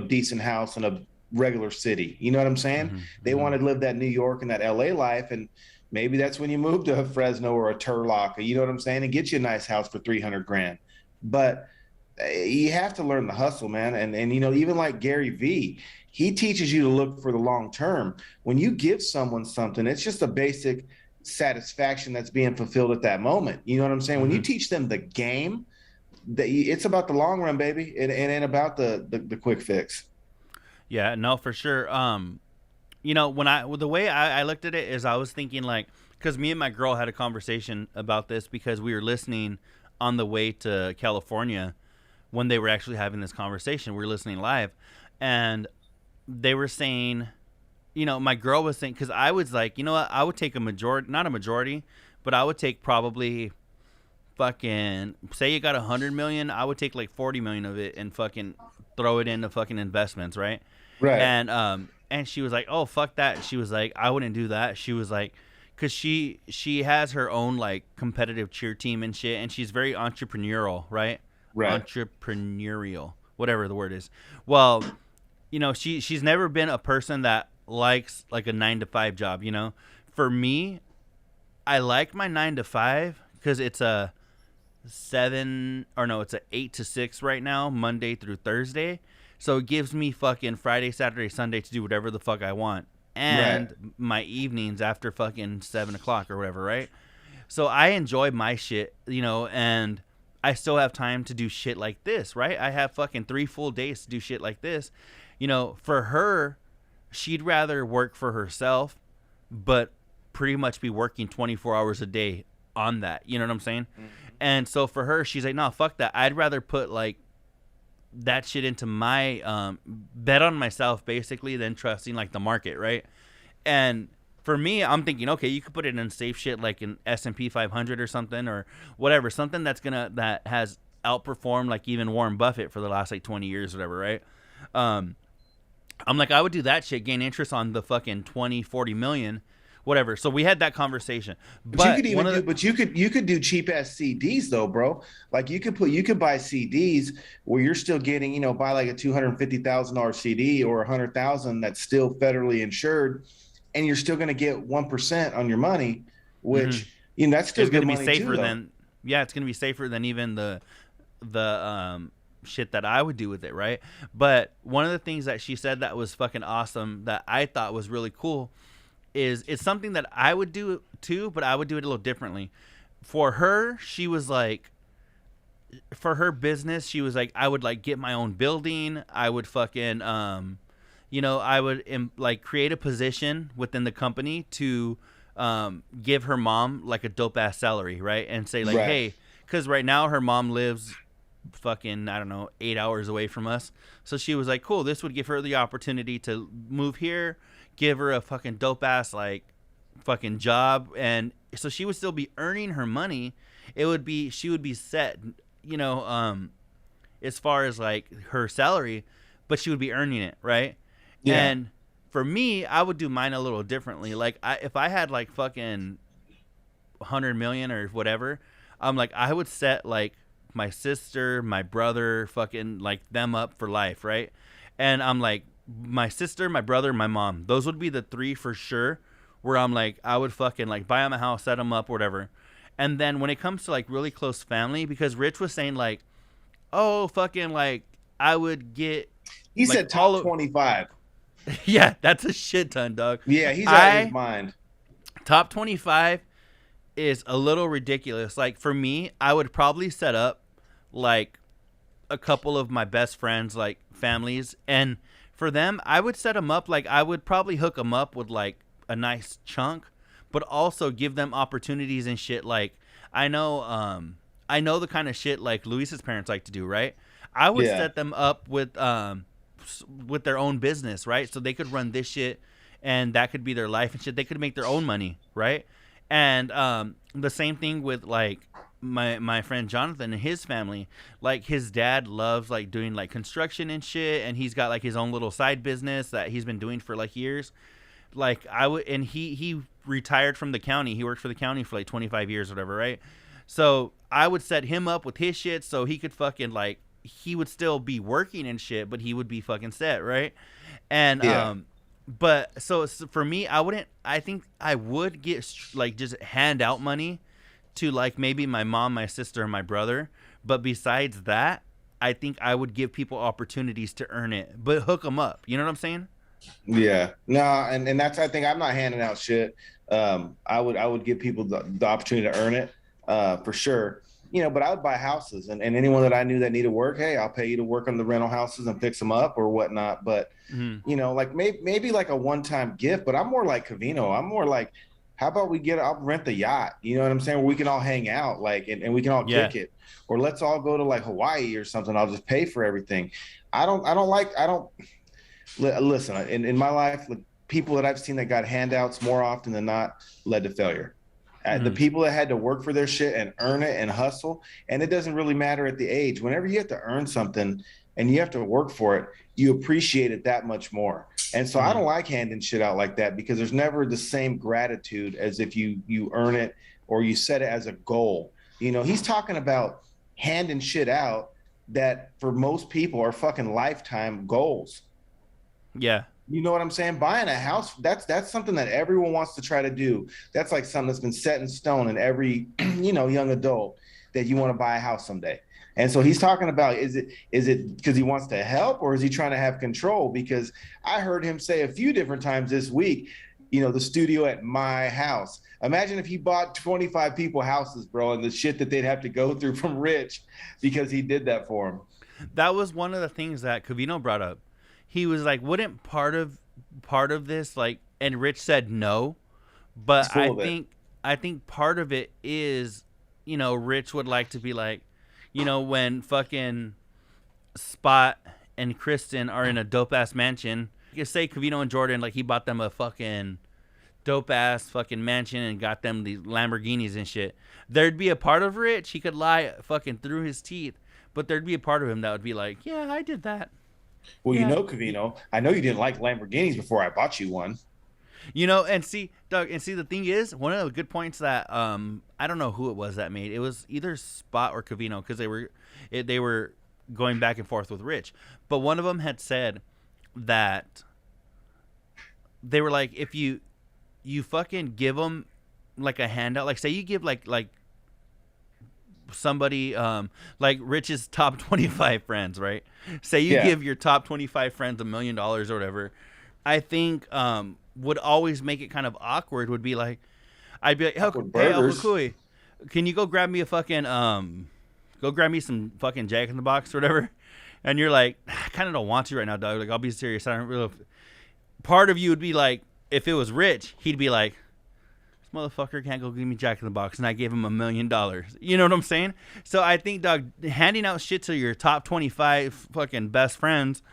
decent house in a regular city. You know what I'm saying? Mm-hmm. They want to live that New York and that LA life. And maybe that's when you move to a Fresno or a Turlock, you know what I'm saying? And get you a nice house for 300 grand. But you have to learn the hustle, man. And even like Gary Vee, he teaches you to look for the long term. When you give someone something, it's just a basic satisfaction that's being fulfilled at that moment. You know what I'm saying? When you teach them the game, it's about the long run, baby. It ain't about the quick fix. Yeah, no, for sure. The way I looked at it is I was thinking like, because me and my girl had a conversation about this because we were listening on the way to California when they were actually having this conversation. We were listening live, and they were saying, my girl was saying, because I was like, you know what, I would take not a majority, but I would take probably fucking, say you got 100 million, I would take like 40 million of it and fucking throw it into fucking investments, right? Right. And she was like, oh, fuck that. She was like, I wouldn't do that. She was like, because she has her own like competitive cheer team and shit, and she's very entrepreneurial, right? Entrepreneurial, whatever the word is. Well, she's never been a person that likes like a 9-to-5 job. For me, I like my 9 to 5 because it's a 8 to 6 right now, Monday through Thursday. So it gives me fucking Friday, Saturday, Sunday to do whatever the fuck I want, and my evenings after fucking 7 o'clock or whatever, right? So I enjoy my shit, and I still have time to do shit like this, right? I have fucking 3 full days to do shit like this. For her, she'd rather work for herself, but pretty much be working 24 hours a day on that. You know what I'm saying? Mm-hmm. And so for her, she's like, no, fuck that. I'd rather put like that shit into my bet on myself basically than trusting like the market, right? And for me, I'm thinking, okay, you could put it in safe shit like an S&P 500 or something or whatever, something that has outperformed like even Warren Buffett for the last like 20 years or whatever, right? I'm like, I would do that shit, gain interest on the fucking 20, 40 million, whatever. So we had that conversation. But you could even you could do cheap ass CDs though, bro. Like you could buy CDs where you're still getting, you know, buy like a $250,000 CD or $100,000 that's still federally insured, and you're still going to get 1% on your money, which you know that's still going to be money safer too, than it's going to be safer than even the shit that I would do with it, right? But one of the things that she said that was fucking awesome that I thought was really cool is it's something that I would do too, but I would do it a little differently. For her, she was like, for her business, she was like, I would like get my own building. I would fucking, you know, I would like create a position within the company to give her mom like a dope ass salary, right? And say like, hey, because right now her mom lives fucking, I don't know, 8 hours away from us. So she was like, cool, this would give her the opportunity to move here, give her a fucking dope ass like fucking job, and so she would still be earning her money. She would be set, you know, as far as like her salary, but she would be earning it, right? Yeah. And for me, I would do mine a little differently. Like if I had like fucking 100 million or whatever, I'm like, I would set like my sister, my brother, fucking like them up for life, right? And I'm like, my sister, my brother, my mom, those would be the three for sure where I'm like, I would fucking like buy them a house, set them up, whatever. And then when it comes to like really close family, because Rich was saying like, oh, fucking like I would get, he like, said top 25. Yeah, that's a shit ton, dog. Yeah, he's out of his mind. Top 25 is a little ridiculous. Like for me, I would probably set up like a couple of my best friends, like families, and for them, I would set them up like I would probably hook them up with like a nice chunk, but also give them opportunities and shit. Like I know the kind of shit like Luis's parents like to do, right? I would set them up with their own business, right? So they could run this shit, and that could be their life and shit. They could make their own money, right? And the same thing with like my friend Jonathan and his family. Like his dad loves like doing like construction and shit, and he's got like his own little side business that he's been doing for like years. Like I would, and he retired from the county. He worked for the county for like 25 years or whatever, right? So I would set him up with his shit so he could fucking like, he would still be working and shit, but he would be fucking set, right? And but so for me, I think I would get like just hand out money to like maybe my mom, my sister, and my brother. But besides that, I think I would give people opportunities to earn it, but hook them up. You know what I'm saying? Yeah. No, and that's, I think I'm not handing out shit. I would give people the opportunity to earn it for sure. You know, but I would buy houses, and anyone that I knew that needed work, hey, I'll pay you to work on the rental houses and fix them up or whatnot. But, you know, like maybe like a one-time gift, but I'm more like Covino. I'm more like, how about I'll rent the yacht, you know what I'm saying? Where we can all hang out, like, and we can all kick it, or let's all go to like Hawaii or something. I'll just pay for everything. Listen, in my life, the people that I've seen that got handouts more often than not led to failure. The people that had to work for their shit and earn it and hustle, and it doesn't really matter at the age. Whenever you have to earn something and you have to work for it, you appreciate it that much more. And so I don't like handing shit out like that, because there's never the same gratitude as if you earn it or you set it as a goal. You know, he's talking about handing shit out that for most people are fucking lifetime goals. Yeah. You know what I'm saying? Buying a house, that's something that everyone wants to try to do. That's like something that's been set in stone in every, you know, young adult, that you want to buy a house someday. And so he's talking about, is it because he wants to help, or is he trying to have control? Because I heard him say a few different times this week, you know, the studio at my house. Imagine if he bought 25 people houses, bro, and the shit that they'd have to go through from Rich because he did that for him. That was one of the things that Covino brought up. He was like, wouldn't part of this, like, and Rich said no, but I think part of it is, you know, Rich would like to be like, you know, when fucking Spot and Kristen are in a dope ass mansion, you could say Covino and Jordan, like, he bought them a fucking dope ass fucking mansion and got them these Lamborghinis and shit. There'd be a part of Rich, he could lie fucking through his teeth, but there'd be a part of him that would be like, yeah, I did that. Well, Yeah. Covino, I know you didn't like Lamborghinis before I bought you one. And see, Doug, the thing is, one of the good points that I don't know who it was that made it was either Spot or Covino because they were going back and forth with Rich, but one of them had said that they were like, if you fucking give them like a handout, like say you give like somebody like Rich's top 25 friends, right? Say you give your top 25 friends $1 million or whatever. I think would always make it kind of awkward would be like, I'd be like, hey, Cucuy, can you go grab me a fucking go grab me some fucking Jack in the Box or whatever? And you're like, I kind of don't want to right now, dog. Like, I'll be serious. I don't really. Part of you would be like, if it was Rich, he'd be like, this motherfucker can't go give me Jack in the Box, and I gave him $1 million. You know what I'm saying? So I think, dog, handing out shit to your top 25 fucking best friends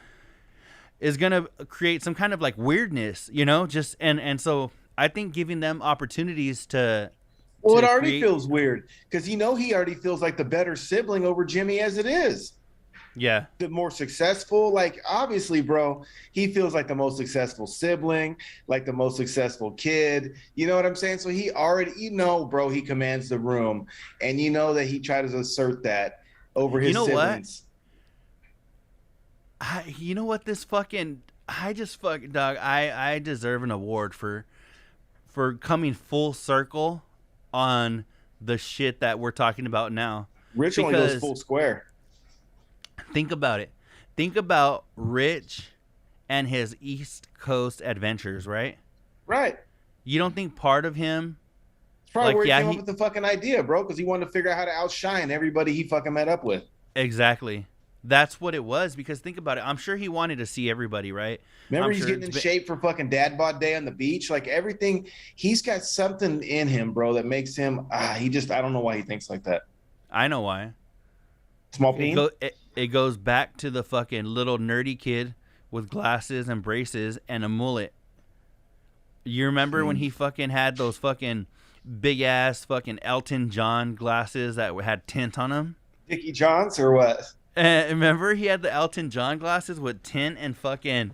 is gonna create some kind of like weirdness, just and so I think giving them opportunities to well, it already feels weird because he already feels like the better sibling over Jimmy as it is. Yeah, the more successful, like obviously, bro, he feels like the most successful sibling, like the most successful kid. You know what I'm saying? So he already, bro, he commands the room, and that he tries to assert that over his siblings. You know what? I just fucking dog. I deserve an award for coming full circle on the shit that we're talking about now. Rich only goes full square. Think about it. Think about Rich and his East Coast adventures, right? Right. You don't think part of him? It's probably where he came up with the fucking idea, bro, because he wanted to figure out how to outshine everybody he fucking met up with. Exactly. That's what it was, because think about it. I'm sure he wanted to see everybody, right? Remember, he's getting in shape for fucking Dad Bod Day on the beach. Like everything, he's got something in him, bro, that makes him. I don't know why he thinks like that. I know why. Small peen. It goes back to the fucking little nerdy kid with glasses and braces and a mullet. You remember when he fucking had those fucking big ass fucking Elton John glasses that had tint on them? Dickie Johns or what? Remember he had the Elton John glasses with tint and fucking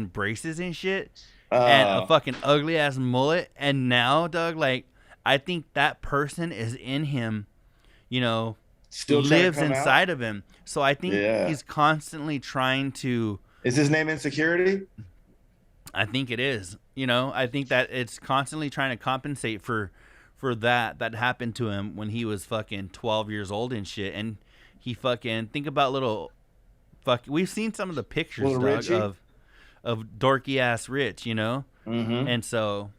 braces and shit, and a fucking ugly ass mullet. And now, Doug, like, I think that person is in him, still lives inside of him. So I think he's constantly trying to. Is his name Insecurity? I think it is. I think that it's constantly trying to compensate for that happened to him when he was fucking 12 years old and shit. And he fucking think about we've seen some of the pictures, Doug, of dorky ass Rich, Mm-hmm. And so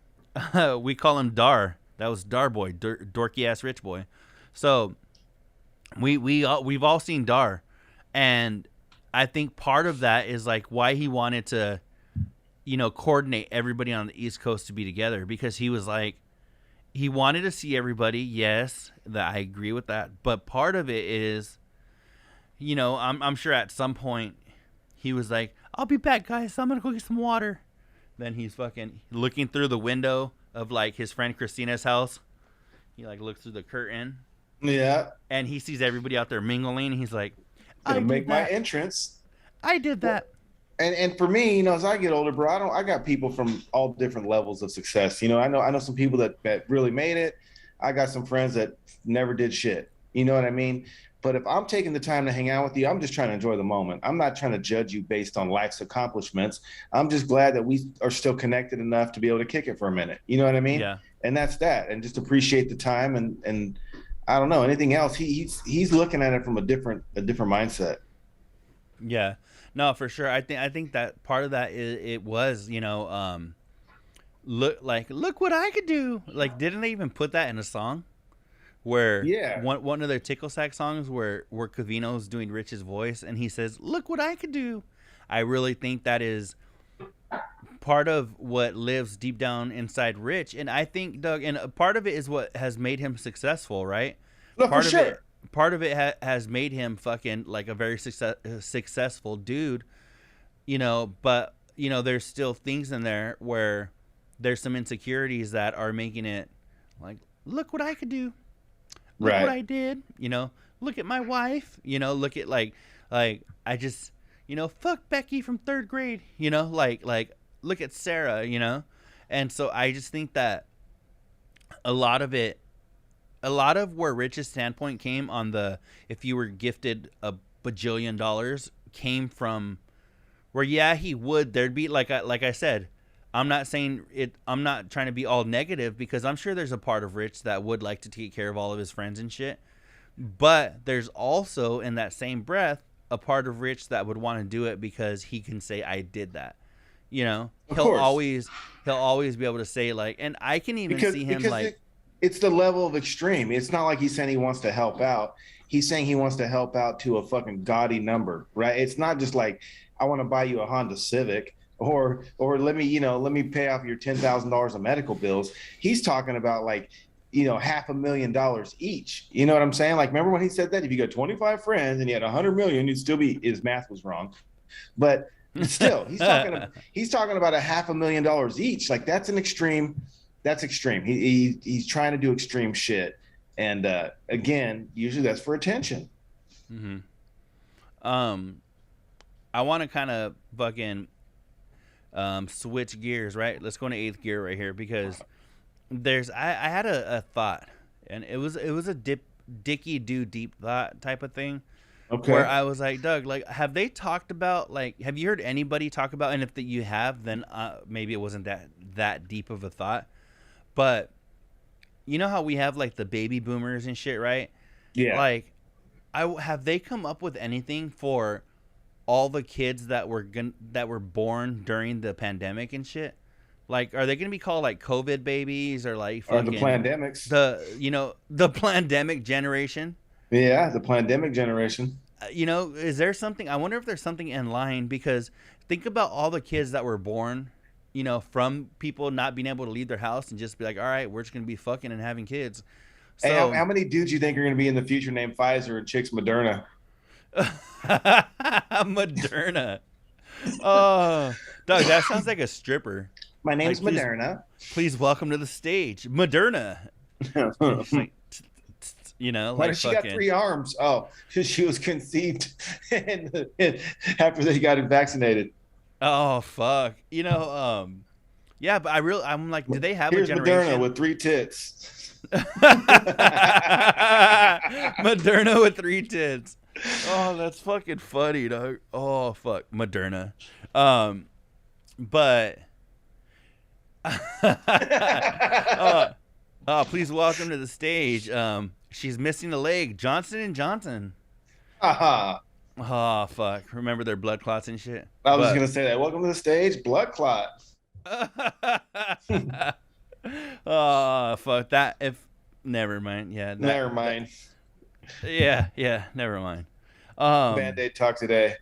we call him Dar. That was Dar boy, dorky ass Rich boy. So we've all seen Dar, and I think part of that is like why he wanted to, coordinate everybody on the East Coast to be together, because he was like, he wanted to see everybody. Yes, that I agree with that, but part of it is, I'm sure at some point he was like, I'll be back, guys. I'm gonna go get some water. Then he's fucking looking through the window of like his friend Christina's house. He like looks through the curtain. Yeah. And he sees everybody out there mingling. And he's like, I make my entrance. I did that. And for me, as I get older, bro, I got people from all different levels of success. I know some people that really made it. I got some friends that never did shit. You know what I mean? But if I'm taking the time to hang out with you, I'm just trying to enjoy the moment. I'm not trying to judge you based on life's accomplishments. I'm just glad that we are still connected enough to be able to kick it for a minute. You know what I mean? Yeah. And that's that. And just appreciate the time. And I don't know anything else. He's looking at it from a different mindset. Yeah. No, for sure. I think that part of that it was, look what I could do. Like, didn't they even put that in a song? Where one of their Tickle Sack songs where Covino's doing Rich's voice and he says, "Look what I could do." I really think that is part of what lives deep down inside Rich, and I think, Doug, and a part of it is what has made him successful, right? No, for sure. Part of it has made him fucking like a very successful dude, but there's still things in there where there's some insecurities that are making it like, look what I could do. Look what I did, look at my wife, look at like I just, fuck Becky from 3rd grade, like look at Sarah, and so I just think that a lot of where Rich's standpoint came on the if you were gifted a bajillion dollars came from where he would there'd be like I said, I'm not saying it, I'm not trying to be all negative because I'm sure there's a part of Rich that would like to take care of all of his friends and shit, but there's also in that same breath a part of Rich that would want to do it because he can say I did that. He'll always be able to say like, and I can even see him like it's the level of extreme. It's not like he's saying he wants to help out. He's saying he wants to help out to a fucking gaudy number, right? It's not just like I want to buy you a Honda Civic or let me pay off your $10,000 of medical bills. He's talking about like, $500,000 each. You know what I'm saying? Like, remember when he said that if you got 25 friends and you had 100 million, you'd still be, his math was wrong, but still he's talking about $500,000 each. Like that's an extreme. That's extreme. He's trying to do extreme shit. And again, usually that's for attention. Mm-hmm. I want to kind of fucking switch gears, right? Let's go into 8th gear right here because I had a thought, and it was a dicky do deep thought type of thing. Okay. Where I was like, Doug, like, have they talked about, like, have you heard anybody talk about, and if that you have, then maybe it wasn't that deep of a thought, but you know how we have like the baby boomers and shit, right? Yeah. Like, have they come up with anything for all the kids that were born during the pandemic and shit? Like, are they going to be called like COVID babies or like fucking, or the pandemics? The pandemic generation. Yeah, the pandemic generation. Is there something? I wonder if there's something in line because think about all the kids that were born, from people not being able to leave their house and just be like, all right, we're just going to be fucking and having kids. So, hey, how many dudes you think are going to be in the future named Pfizer and chicks Moderna? Moderna. Oh, Doug, that sounds like a stripper. My name's like, Moderna. Please welcome to the stage, Moderna. Like, why does she got 3 arms? Oh, she was conceived after they got vaccinated. Oh fuck! Yeah, but I'm like, do they have Here's a generation? Moderna with 3 tits. Moderna with 3 tits. Oh, that's fucking funny, dog. Oh fuck, Moderna. But please welcome to the stage. She's missing a leg. Johnson & Johnson. Uh-huh. Oh, fuck. Remember their blood clots and shit? I was going to say that. Welcome to the stage, blood clot. Oh, fuck. Never mind. Yeah. Never mind. Yeah. Never mind. Band-Aid talk today.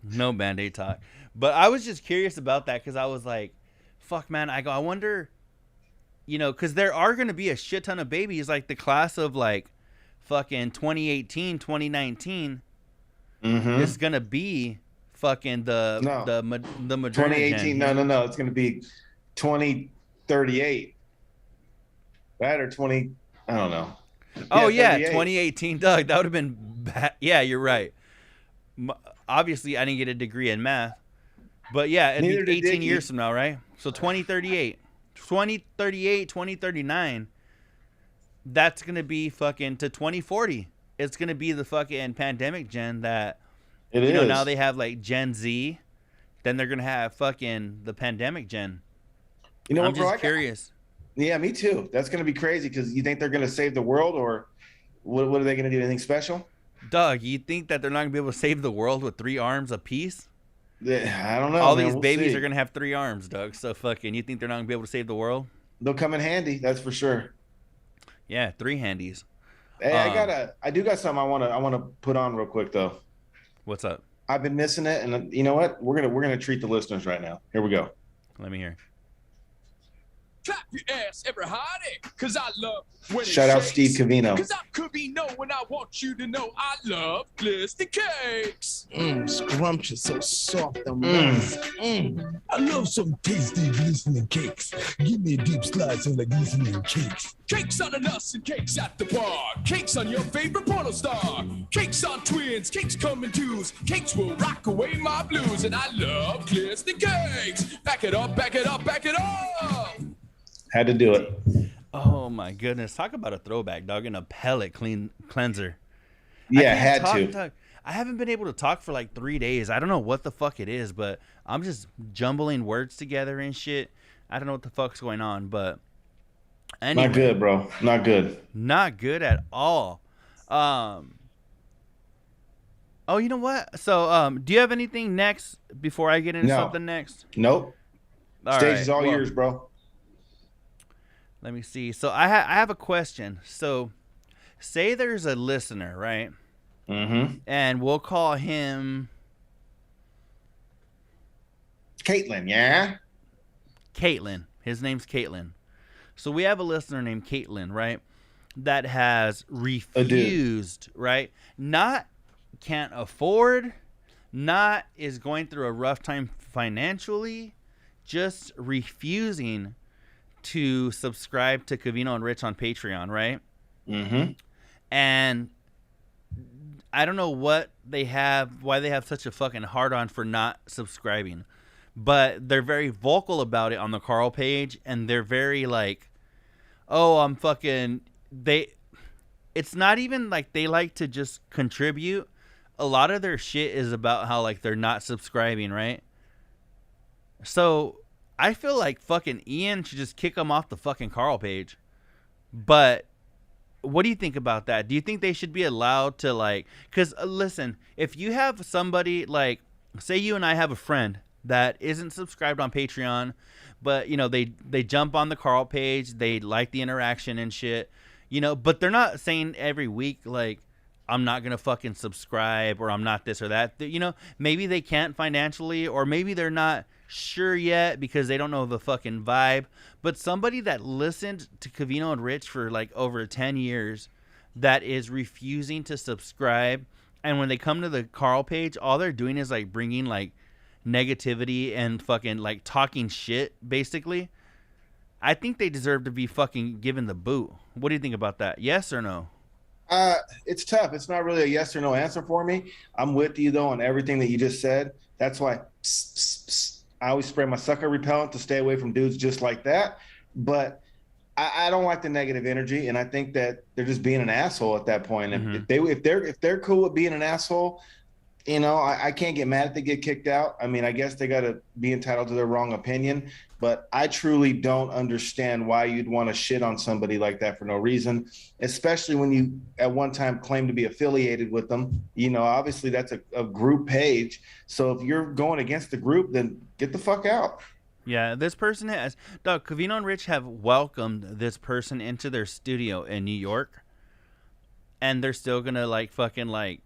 No Band-Aid talk. But I was just curious about that because I was like, fuck, man. I wonder... because there are going to be a shit ton of babies, like the class of like fucking 2018, 2019 is going to be fucking the Moderna 2018. Gen. No. It's going to be 2038. That or 20, I don't know. Oh, yeah, 2018, Doug. That would have been bad. Yeah, you're right. Obviously, I didn't get a degree in math. But yeah, it'd be 18 years from now, right? So 2038. 2038, 2039, that's going to be fucking to 2040. It's going to be the fucking pandemic gen that, now they have like Gen Z. Then they're going to have fucking the pandemic gen. I'm just curious. Yeah, me too. That's going to be crazy because you think they're going to save the world or what are they going to do? Anything special? Doug, you think that they're not going to be able to save the world with 3 arms apiece? I don't know. All these babies are going to have 3 arms, Doug. So fucking, you think they're not going to be able to save the world? They'll come in handy, that's for sure. Yeah, 3 handies. Hey, I do got something I want to put on real quick though. What's up? I've been missing it, and you know what? We're gonna treat the listeners right now. Here we go. Let me hear. Clap your ass, everybody, cause I love when it Shout out shakes. Steve Covino. Cause I'm Covino and I want you to know I love glistening cakes. Scrumptious, so soft and moist. I love some tasty glistening cakes. Give me a deep slice of the glistening cakes. Cakes on the nuts and cakes at the bar. Cakes on your favorite porno star. Cakes on twins, cakes come in twos. Cakes will rock away my blues. And I love glistening cakes. Back it up, back it up, back it up. Had to do it. Oh my goodness! Talk about a throwback, dog, and a pellet cleanser. Yeah, I can't had to. Dog. I haven't been able to talk for like 3 days. I don't know what the fuck it is, but I'm just jumbling words together and shit. I don't know what the fuck's going on, but anyway, Not good, bro. Not good. not good at all. Oh, you know what? So, do you have anything next before I get into No. something next? Nope. All Stage right, is all well, yours, bro. Let me see. So I have a question. So, say there's a listener, right? Mm-hmm. And we'll call him Caitlin, yeah? Caitlin. His name's Caitlin. So we have a listener named Caitlin, right? That has refused, right? Not can't afford, not is going through a rough time financially, just refusing to subscribe to Covino and Rich on Patreon, right? Mm-hmm. And I don't know what they have, why they have such a fucking hard on for not subscribing, but they're very vocal about it on the Carl page, and they're very like, oh, I'm fucking, it's not even like they like to just contribute. A lot of their shit is about how like they're not subscribing, right? So I feel like fucking Ian should just kick them off the fucking Carl page. But what do you think about that? Do you think they should be allowed to like, because listen, if you have somebody like, say you and I have a friend that isn't subscribed on Patreon, but you know, they jump on the Carl page, they like the interaction and shit, you know, but they're not saying every week like, I'm not going to fucking subscribe, or I'm not this or that. You know, maybe they can't financially, or maybe they're not sure yet because they don't know the fucking vibe. But somebody that listened to Covino and Rich for like over 10 years that is refusing to subscribe, and when they come to the Carl page, all they're doing is like bringing like negativity and fucking like talking shit, basically. I think they deserve to be fucking given the boot. What do you think about that? Yes or no? It's tough. It's not really a yes or no answer for me. I'm with you though on everything that you just said. That's why I always spray my sucker repellent to stay away from dudes just like that. But I don't like the negative energy, and I think that they're just being an asshole at that point. Mm-hmm. If they're cool with being an asshole, you know, I can't get mad if they get kicked out. I mean, I guess they got to be entitled to their wrong opinion, but I truly don't understand why you'd want to shit on somebody like that for no reason, especially when you at one time claimed to be affiliated with them. You know, obviously that's a group page. So if you're going against the group, then get the fuck out. Yeah, this person has, dog, Covino and Rich have welcomed this person into their studio in New York, and they're still going to like fucking like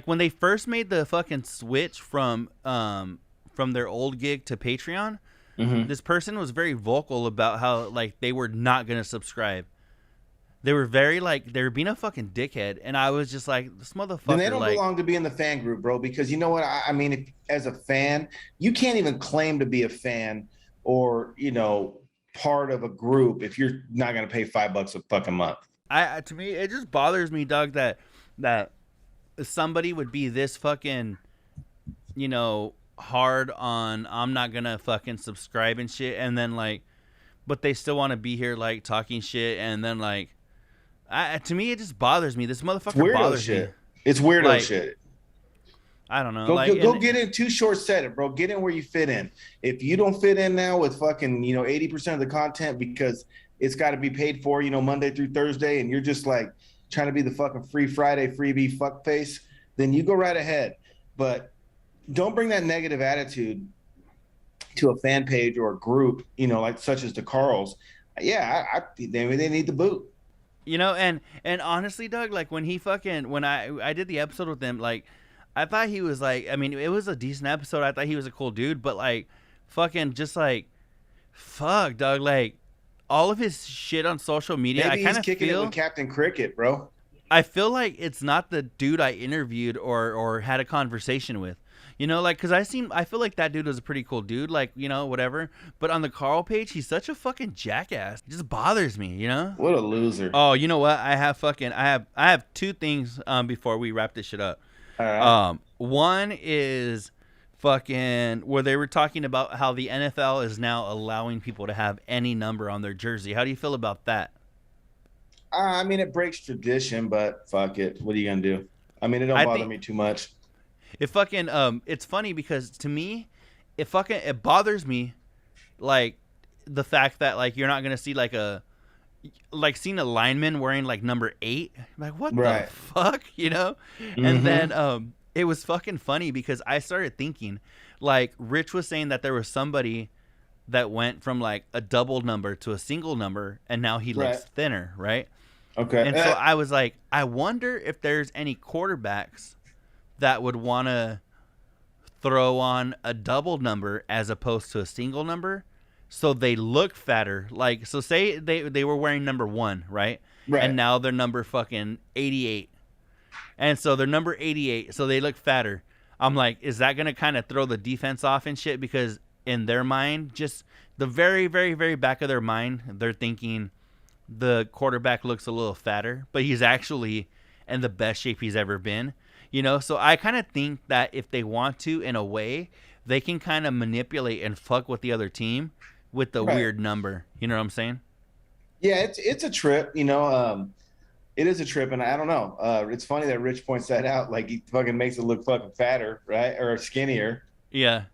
when they first made the fucking switch from their old gig to Patreon, this person was very vocal about how like they were not gonna subscribe. They were very like they were being a fucking dickhead, and I was just like, this motherfucker. Then they don't like, belong to be in the fan group, bro. Because you know what? I mean, if, as a fan, you can't even claim to be a fan or you know part of a group if you're not gonna pay $5 a fucking month. To me, it just bothers me, dog, that somebody would be this fucking, you know, hard on I'm not gonna fucking subscribe and shit, and then like, but they still want to be here like talking shit, and then like, to me it just bothers me. This motherfucker bothers shit. me. It's weirdo like, shit. I don't know. Go get in. Too short sighted, bro. Get in where you fit in. If you don't fit in now with fucking 80% of the content because it's got to be paid for, Monday through Thursday, and you're just like trying to be the fucking free Friday freebie fuckface, then you go right ahead. But don't bring that negative attitude to a fan page or a group, like such as the Carls. Yeah, they need the boot. And honestly, Doug, like when I did the episode with him, like I thought he was like, I mean, it was a decent episode. I thought he was a cool dude, but like fucking just like, fuck, Doug, like all of his shit on social media, Maybe I kind he's of kicking it feel with Captain Cricket, bro. I feel like it's not the dude I interviewed or had a conversation with. You know, like, because I feel like that dude was a pretty cool dude, like, you know, whatever. But on the Carl page, he's such a fucking jackass. It just bothers me, you know? What a loser. Oh, you know what? I have two things before we wrap this shit up. All right. One is fucking where they were talking about how the NFL is now allowing people to have any number on their jersey. How do you feel about that? I mean, it breaks tradition, but fuck it. What are you gonna do? I mean, it don't bother me too much. It fucking it's funny because to me, it bothers me, like the fact that like you're not gonna see seeing a lineman wearing like number 8. Like what the fuck, you know? Mm-hmm. And then it was fucking funny because I started thinking, like Rich was saying that there was somebody that went from like a double number to a single number, and now he looks thinner, right? Okay. And so I was like, I wonder if there's any quarterbacks that would want to throw on a double number as opposed to a single number so they look fatter. Like, so say they were wearing number 1, right? And now they're number fucking 88. And so they're number 88, so they look fatter. I'm like, is that going to kind of throw the defense off and shit? Because in their mind, just the very, very, very back of their mind, they're thinking the quarterback looks a little fatter, but he's actually in the best shape he's ever been. You know, so I kind of think that if they want to, in a way, they can kind of manipulate and fuck with the other team with the weird number. You know what I'm saying? Yeah, it's a trip. You know, it is a trip, and I don't know. It's funny that Rich points that out. Like he fucking makes it look fucking fatter, right, or skinnier. Yeah,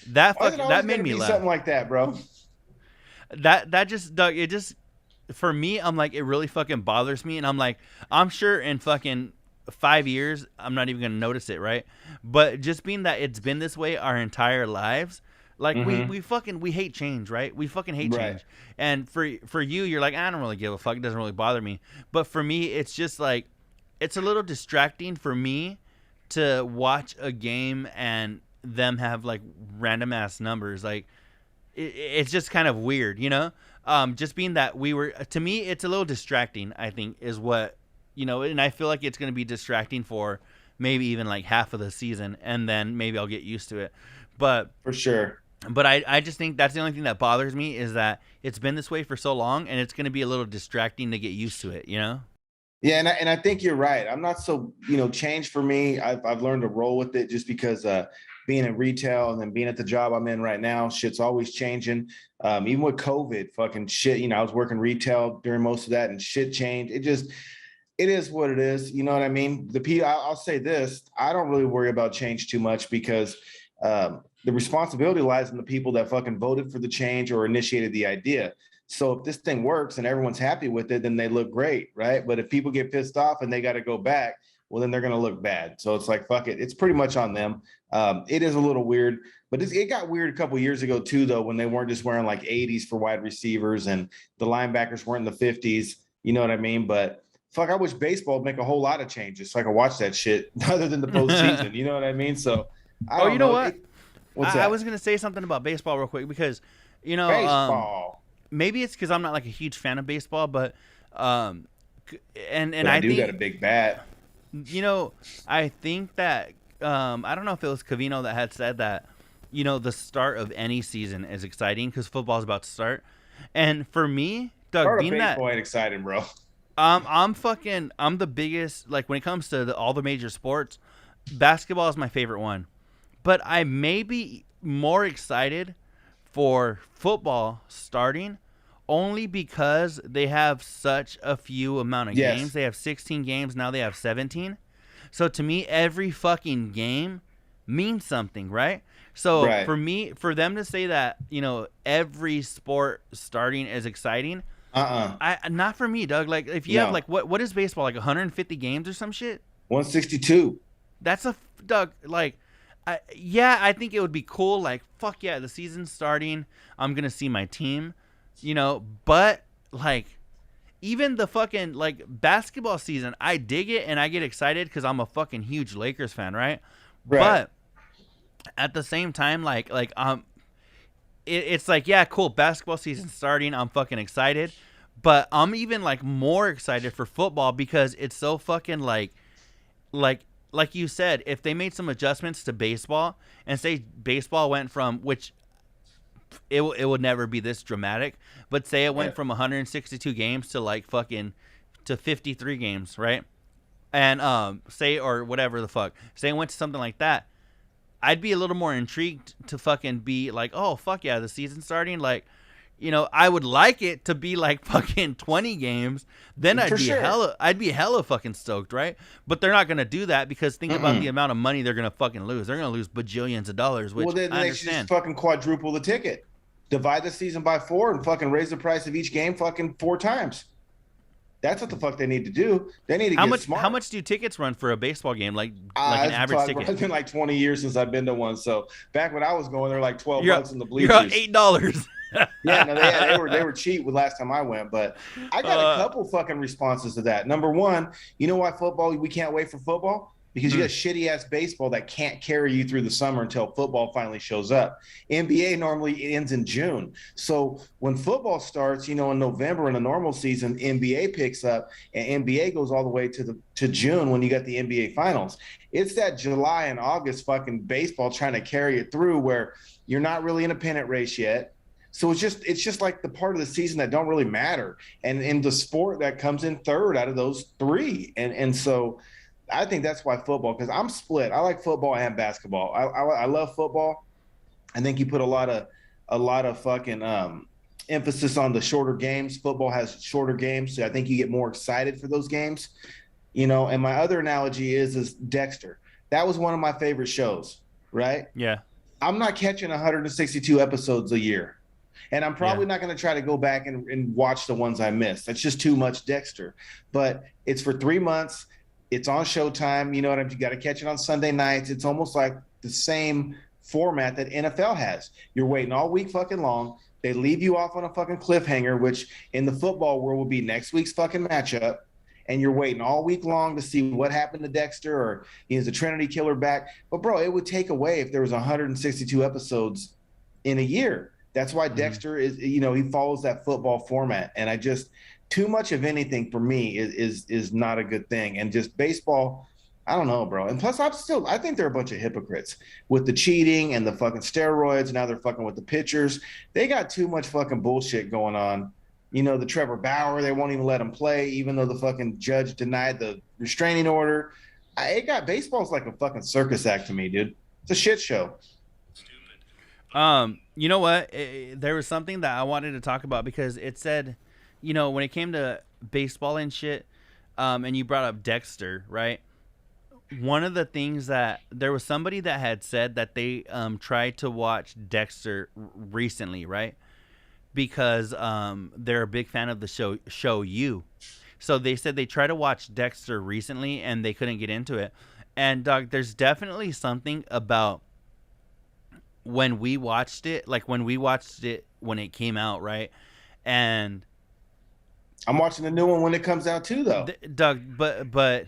that made me laugh. Something like that, bro. That just, Doug. It just, for me, I'm like, it really fucking bothers me, and I'm like, I'm sure in fucking 5 years, I'm not even gonna notice it, right? But just being that it's been this way our entire lives, like we hate change, right? We fucking hate change. And for you, you're like, I don't really give a fuck. It doesn't really bother me. But for me, it's just like, it's a little distracting for me to watch a game and them have like random ass numbers. Like it's just kind of weird, you know? Just being that to me, it's a little distracting, I think, is what, you know, and I feel like it's going to be distracting for maybe even like half of the season, and then maybe I'll get used to it. But for sure. But I just think that's the only thing that bothers me is that it's been this way for so long, and it's going to be a little distracting to get used to it, you know? Yeah, and I think you're right. I'm not so, you know, change for me. I've learned to roll with it just because being in retail and then being at the job I'm in right now, shit's always changing. Even with COVID, fucking shit, you know, I was working retail during most of that and shit changed. It is what it is. You know what I mean? I'll say this. I don't really worry about change too much because the responsibility lies in the people that fucking voted for the change or initiated the idea. So if this thing works and everyone's happy with it, then they look great, right? But if people get pissed off and they got to go back, well, then they're going to look bad. So it's like, fuck it. It's pretty much on them. It is a little weird, but it got weird a couple of years ago too, though, when they weren't just wearing like 80s for wide receivers and the linebackers weren't in the 50s. You know what I mean? But fuck, I wish baseball would make a whole lot of changes so I could watch that shit other than the postseason. You know what I mean? So, you know what? What's that? I was going to say something about baseball real quick because, you know, baseball. Maybe it's because I'm not like a huge fan of baseball, but and but I do think, got a big bat. You know, I think that I don't know if it was Covino that had said that, you know, the start of any season is exciting because football's about to start. And for me, Doug, being that ain't exciting, bro. I'm the biggest, like when it comes to all the major sports, basketball is my favorite one. But I may be more excited for football starting only because they have such a few amount of games. They have 16 games. Now they have 17. So to me, every fucking game means something, right? So for them to say that, you know, every sport starting is exciting, not for me, Doug. Like if you have like what is baseball, like 150 games or some shit? 162. That's Doug, like I think it would be cool. Like, fuck yeah, the season's starting. I'm going to see my team, you know. But, like, even the fucking, like, basketball season, I dig it and I get excited because I'm a fucking huge Lakers fan, right? But at the same time, like it's like, yeah, cool, basketball season starting. I'm fucking excited, but I'm even like more excited for football because it's so fucking like you said, if they made some adjustments to baseball and say baseball went from, which it would never be this dramatic, but say it went from 162 games to like fucking to 53 games, right? And say, or whatever the fuck, say it went to something like that, I'd be a little more intrigued to fucking be like, oh fuck yeah, the season's starting. Like, you know, I would like it to be like fucking 20 games. Then I'd be hella fucking stoked, right? But they're not gonna do that because think about the amount of money they're gonna fucking lose. They're gonna lose bajillions of dollars, which then I they should understand. just fucking quadruple the ticket, divide the season by 4, and fucking raise the price of each game fucking 4 times. That's what the fuck they need to do. They need to get smart. How much do tickets run for a baseball game? Like an average ticket? It's been like 20 years since I've been to one. So back when I was going, they're like $12 in the bleachers. You're $8. Yeah, no, they were cheap with last time I went, but I got a couple fucking responses to that. Number one, you know why we can't wait for football? Because you got shitty ass baseball that can't carry you through the summer until football finally shows up. NBA normally ends in June. So when football starts, you know, in November in a normal season, NBA picks up and NBA goes all the way to June when you got the NBA finals. It's that July and August fucking baseball trying to carry it through where you're not really in a pennant race yet. So it's just like the part of the season that don't really matter. And in the sport that comes in third out of those 3. And so I think that's why football, because I'm split. I like football and basketball. I love football. I think you put a lot of fucking emphasis on the shorter games. Football has shorter games, so I think you get more excited for those games. You know, and my other analogy is Dexter. That was one of my favorite shows, right? Yeah. I'm not catching 162 episodes a year. And I'm probably not going to try to go back and watch the ones I missed. That's just too much Dexter. But it's for 3 months. It's on Showtime. You know what I mean? You got to catch it on Sunday nights. It's almost like the same format that NFL has. You're waiting all week fucking long. They leave you off on a fucking cliffhanger, which in the football world will be next week's fucking matchup. And you're waiting all week long to see what happened to Dexter or is the Trinity Killer back. But, bro, it would take away if there was 162 episodes in a year. That's why Dexter is, you know, he follows that football format. And I just – too much of anything for me is not a good thing. And just baseball, I don't know, bro. And plus, I think they're a bunch of hypocrites with the cheating and the fucking steroids. And now they're fucking with the pitchers. They got too much fucking bullshit going on. You know, the Trevor Bauer, they won't even let him play, even though the fucking judge denied the restraining order. Baseball's like a fucking circus act to me, dude. It's a shit show. You know what? There was something that I wanted to talk about because it said, you know, when it came to baseball and shit, and you brought up Dexter, right? One of the things that there was somebody that had said that they tried to watch Dexter recently, right? Because they're a big fan of the show You. So they said they tried to watch Dexter recently and they couldn't get into it. And Doug, there's definitely something about when we watched it when it came out, right? And I'm watching the new one when it comes out too, though. Doug, but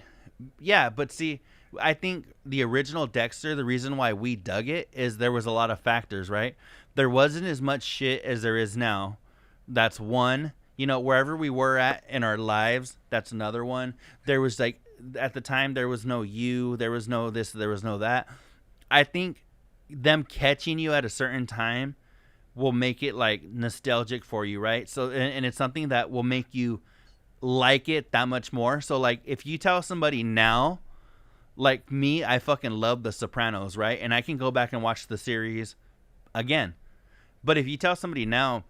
see, I think the original Dexter, the reason why we dug it is there was a lot of factors, right? There wasn't as much shit as there is now. That's one. You know, wherever we were at in our lives, that's another one. There was like, at the time, there was no you, there was no this, there was no that. I think them catching you at a certain time will make it like nostalgic for you, right? So, and it's something that will make you like it that much more. So like if you tell somebody now, like me, I fucking love The Sopranos, right? And I can go back and watch the series again. But if you tell somebody now,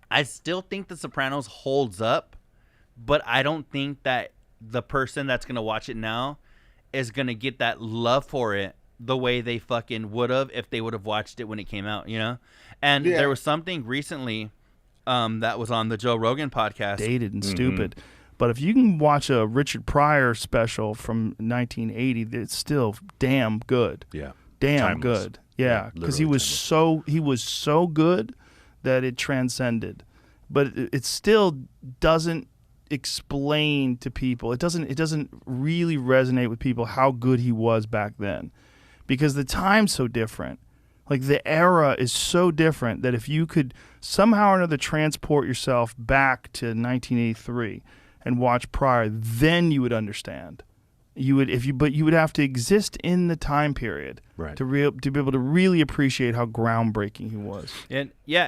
I still think The Sopranos holds up, but I don't think that the person that's going to watch it now is going to get that love for it the way they fucking would have if they would have watched it when it came out, you know? And there was something recently that was on the Joe Rogan podcast. Dated and stupid. But if you can watch a Richard Pryor special from 1980, it's still damn good. Yeah. Damn Timeless. good. Yeah, because he was so good that it transcended. But it still doesn't explain to people. It doesn't really resonate with people how good he was back then. Because the time's so different. Like, the era is so different that if you could somehow or another transport yourself back to 1983 and watch prior, then you would understand. You would, but you would have to exist in the time period to be able to really appreciate how groundbreaking he was. And yeah,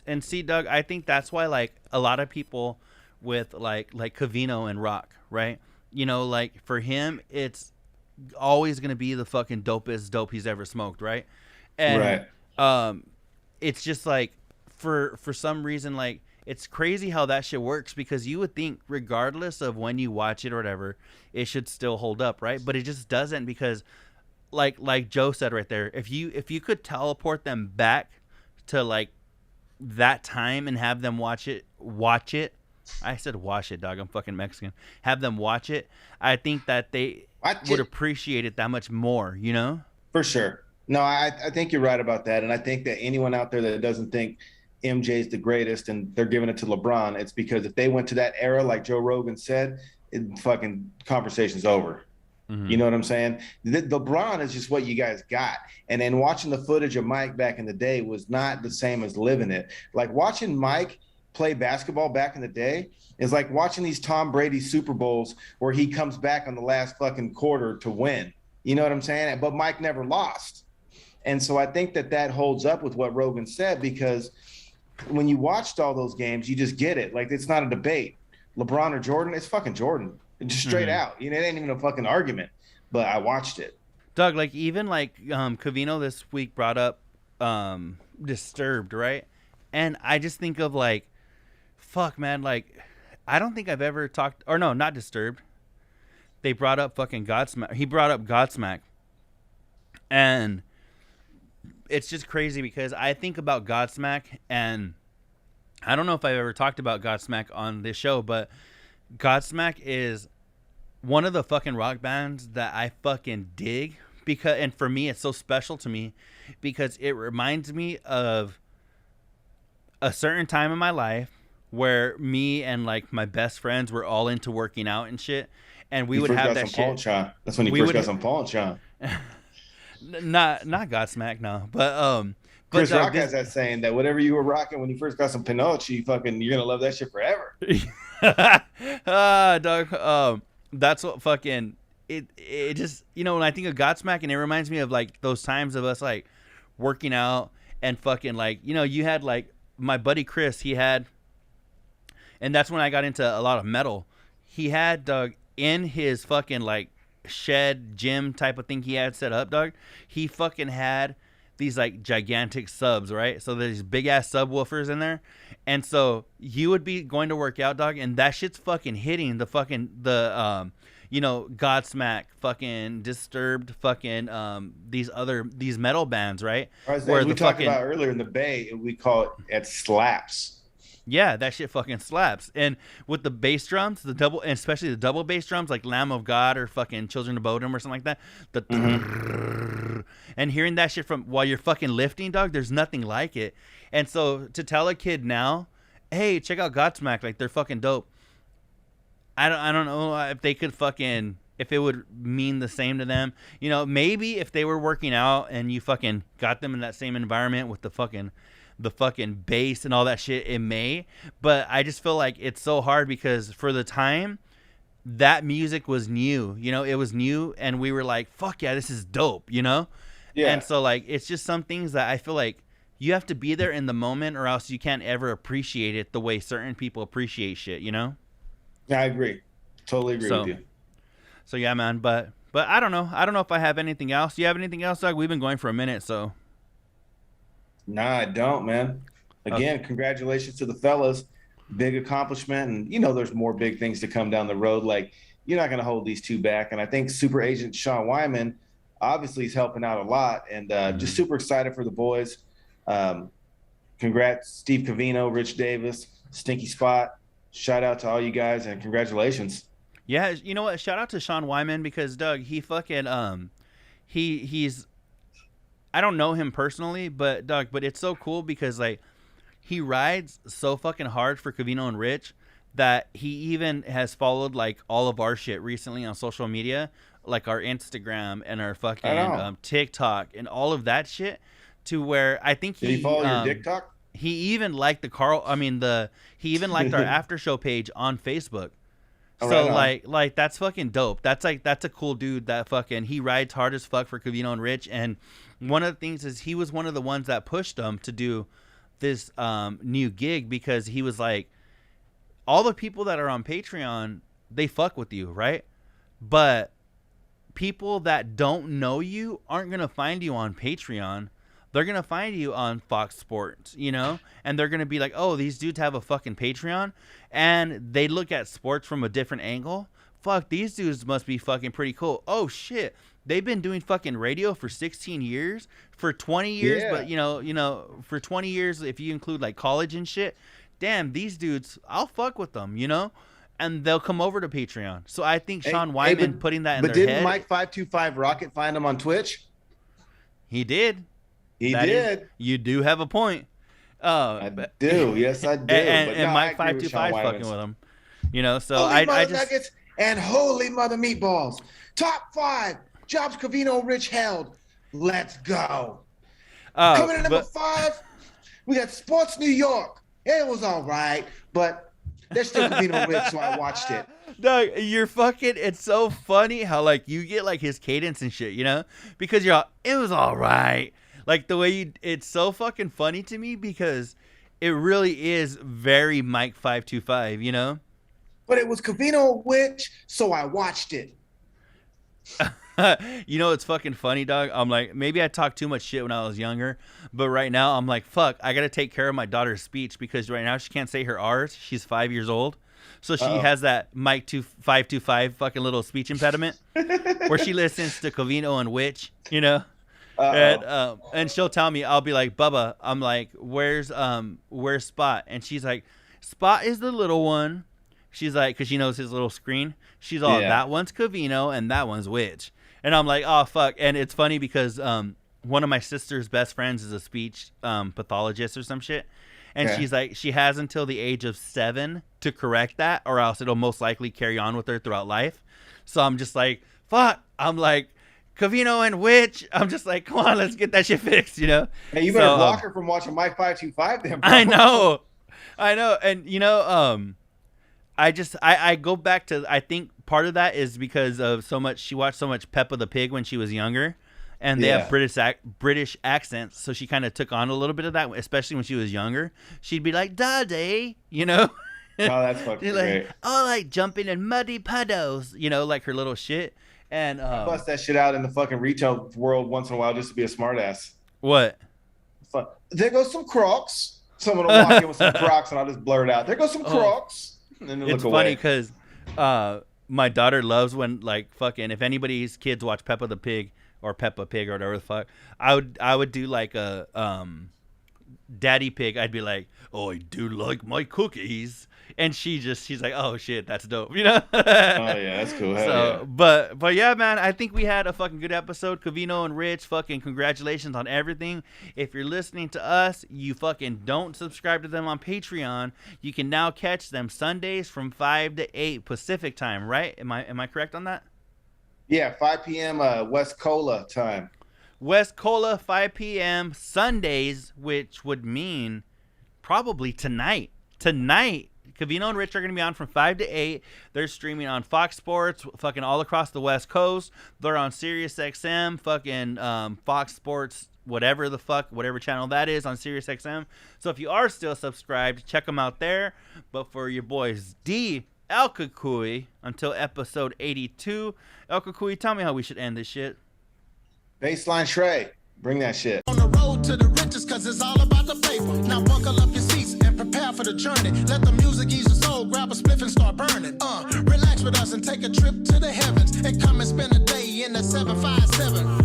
and see, Doug, I think that's why like a lot of people with like Covino and Rock, right? You know, like for him, it's always gonna be the fucking dopest dope he's ever smoked, right? And it's just like for some reason, like it's crazy how that shit works, because you would think regardless of when you watch it or whatever, it should still hold up, right? But it just doesn't, because like Joe said right there, if you could teleport them back to like that time and have them watch it. I said watch it, dog. I'm fucking Mexican. Have them watch it. I think that they would appreciate it that much more, you know? For sure. No, I think you're right about that. And I think that anyone out there that doesn't think MJ's the greatest and they're giving it to LeBron, it's because if they went to that era, like Joe Rogan said, fucking conversation's over. You know what I'm saying? LeBron is just what you guys got. And then watching the footage of Mike back in the day was not the same as living it. Like watching Mike play basketball back in the day is like watching these Tom Brady Super Bowls where he comes back on the last fucking quarter to win. You know what I'm saying? But Mike never lost. And so I think that holds up with what Rogan said, because when you watched all those games, you just get it. Like, it's not a debate. LeBron or Jordan, it's fucking Jordan. Just straight out. You know, it ain't even a fucking argument. But I watched it. Doug, like even like Covino this week brought up Disturbed, right? And I just think of like, fuck, man, like I don't think I've ever talked, or no, not Disturbed. They brought up fucking Godsmack. He brought up Godsmack. And it's just crazy because I think about Godsmack, and I don't know if I've ever talked about Godsmack on this show, but Godsmack is one of the fucking rock bands that I fucking dig, because, and for me, it's so special to me because it reminds me of a certain time in my life where me and like my best friends were all into working out and shit, and we would have that shit. That's when you first got some Paul and Sean. Not Godsmack, no, but Chris Rock has that saying that whatever you were rocking when you first got some Pinocchio, fucking, you're gonna love that shit forever. Dog, that's what fucking it just, you know, when I think of Godsmack, and it reminds me of like those times of us like working out and fucking like, you know, you had like my buddy Chris, he had, and that's when I got into a lot of metal. He had, Doug, in his fucking like shed gym type of thing he had set up, Doug, he fucking had these like gigantic subs, right? So there's big ass subwoofers in there, and so you would be going to work out, dog, and that shit's fucking hitting the you know, Godsmack, fucking Disturbed, fucking these metal bands, right? Where we talked about earlier in the Bay, we call it slaps. Yeah, that shit fucking slaps. And with the bass drums, the double, and especially the double bass drums, like Lamb of God or fucking Children of Bodom or something like that. And hearing that shit from while you're fucking lifting, dog, there's nothing like it. And so to tell a kid now, hey, check out Godsmack, like they're fucking dope. I don't know if they could fucking, if it would mean the same to them. You know, maybe if they were working out and you fucking got them in that same environment with the fucking bass and all that shit, it may. But I just feel like it's so hard because for the time, that music was new. You know, it was new, and we were like, fuck yeah, this is dope, you know? Yeah. And so like, it's just some things that I feel like you have to be there in the moment, or else you can't ever appreciate it the way certain people appreciate shit, you know? Yeah, I agree. Totally agree with you. So yeah, man, but I don't know. I don't know if I have anything else. Do you have anything else, Doug? We've been going for a minute, so. Nah, I don't, man. Again, Congratulations to the fellas. Big accomplishment. And, you know, there's more big things to come down the road. Like, you're not going to hold these two back. And I think Super Agent Sean Wyman obviously is helping out a lot. And just super excited for the boys. Congrats, Steve Covino, Rich Davis, Stinky Spot. Shout out to all you guys, and congratulations. Yeah, you know what? Shout out to Sean Wyman, because, Doug, he fucking, he's, I don't know him personally, but Doug, but it's so cool because like he rides so fucking hard for Covino and Rich that he even has followed like all of our shit recently on social media, like our Instagram and our fucking TikTok and all of that shit. to where I think Did he follow your TikTok? He even liked he even liked our after show page on Facebook. So like that's fucking dope. That's a cool dude that fucking he rides hard as fuck for Covino and Rich. And one of the things is he was one of the ones that pushed them to do this new gig, because he was like, all the people that are on Patreon, they fuck with you, right? But people that don't know you aren't gonna find you on Patreon. They're going to find you on Fox Sports, you know? And they're going to be like, oh, these dudes have a fucking Patreon. And they look at sports from a different angle. Fuck, these dudes must be fucking pretty cool. Oh, shit. They've been doing fucking radio for 16 years, for 20 years. Yeah. But, you know, for 20 years, if you include, like, college and shit. Damn, these dudes, I'll fuck with them, you know? And they'll come over to Patreon. So I think Sean Wyman putting that in their head. But didn't Mike 525 Rocket find him on Twitch? He did. He did. You do have a point. I do. Yes, I do. And Mike 525 fucking with him. You know, so I just nuggets and holy mother meatballs. Top 5 jobs Covino Rich held. Let's go. Coming in number 5, we got Sports New York. It was all right, but they're still Covino Rich, so I watched it. Doug, you're fucking. It's so funny how like you get like his cadence and shit, you know, because you're all, it was all right. Like the way it's so fucking funny to me because it really is very Mike 525, you know? But it was Covino Rich, so I watched it. You know, it's fucking funny, dog. I'm like, maybe I talked too much shit when I was younger, but right now I'm like, fuck, I got to take care of my daughter's speech because right now she can't say her R's. She's 5 years old. So she has that Mike 525 fucking little speech impediment where she listens to Covino and Rich, you know? And she'll tell me, I'll be like, Bubba, I'm like, where's Spot? And she's like, Spot is the little one. She's like, because she knows his little screen. She's all, that one's Covino and that one's Rich. And I'm like, oh, fuck. And it's funny because one of my sister's best friends is a speech pathologist or some shit. And she's like, she has until the age of 7 to correct that, or else it'll most likely carry on with her throughout life. So I'm just like, fuck. I'm like, Covino and Rich. I'm just like, come on, let's get that shit fixed, you know? Hey, you better block her from watching Mike 525 then, bro. I know. And, you know, I go back to, I think part of that is because of she watched so much Peppa the Pig when she was younger. And they have British accents, so she kind of took on a little bit of that, especially when she was younger. She'd be like, Daddy, you know? Oh, that's fucking great. Like, oh, like jumping in muddy puddles, you know, like her little shit. And I bust that shit out in the fucking retail world once in a while just to be a smartass. What? There goes some Crocs. Someone will walk in with some Crocs, and I'll just blurt out, there goes some Crocs. And then it's look funny because my daughter loves when, like, fucking, if anybody's kids watch Peppa the Pig, or Peppa Pig or whatever the fuck, I would do like a Daddy Pig. I'd be like, oh, I do like my cookies, and she's like, oh shit, that's dope, you know? Oh yeah, that's cool. Hell yeah. But yeah, man, I think we had a fucking good episode. Covino and Rich, fucking congratulations on everything. If you're listening to us, you fucking don't subscribe to them on Patreon. You can now catch them Sundays from 5 to 8 Pacific time, right? Am I correct on that? Yeah, 5 p.m. West Cola time. West Cola, 5 p.m. Sundays, which would mean probably tonight. Tonight, Covino and Rich are going to be on from 5 to 8. They're streaming on Fox Sports, fucking all across the West Coast. They're on Sirius XM, fucking Fox Sports, whatever channel that is on Sirius XM. So if you are still subscribed, check them out there. But for your boys, El Cucuy, until episode 82. El Cucuy, tell me how we should end this shit. Baseline Shrey, bring that shit. On the road to the riches, cause it's all about the paper. Now buckle up your seats and prepare for the journey. Let the music ease your soul, grab a spliff and start burning. Relax with us and take a trip to the heavens. And come and spend a day in the 757.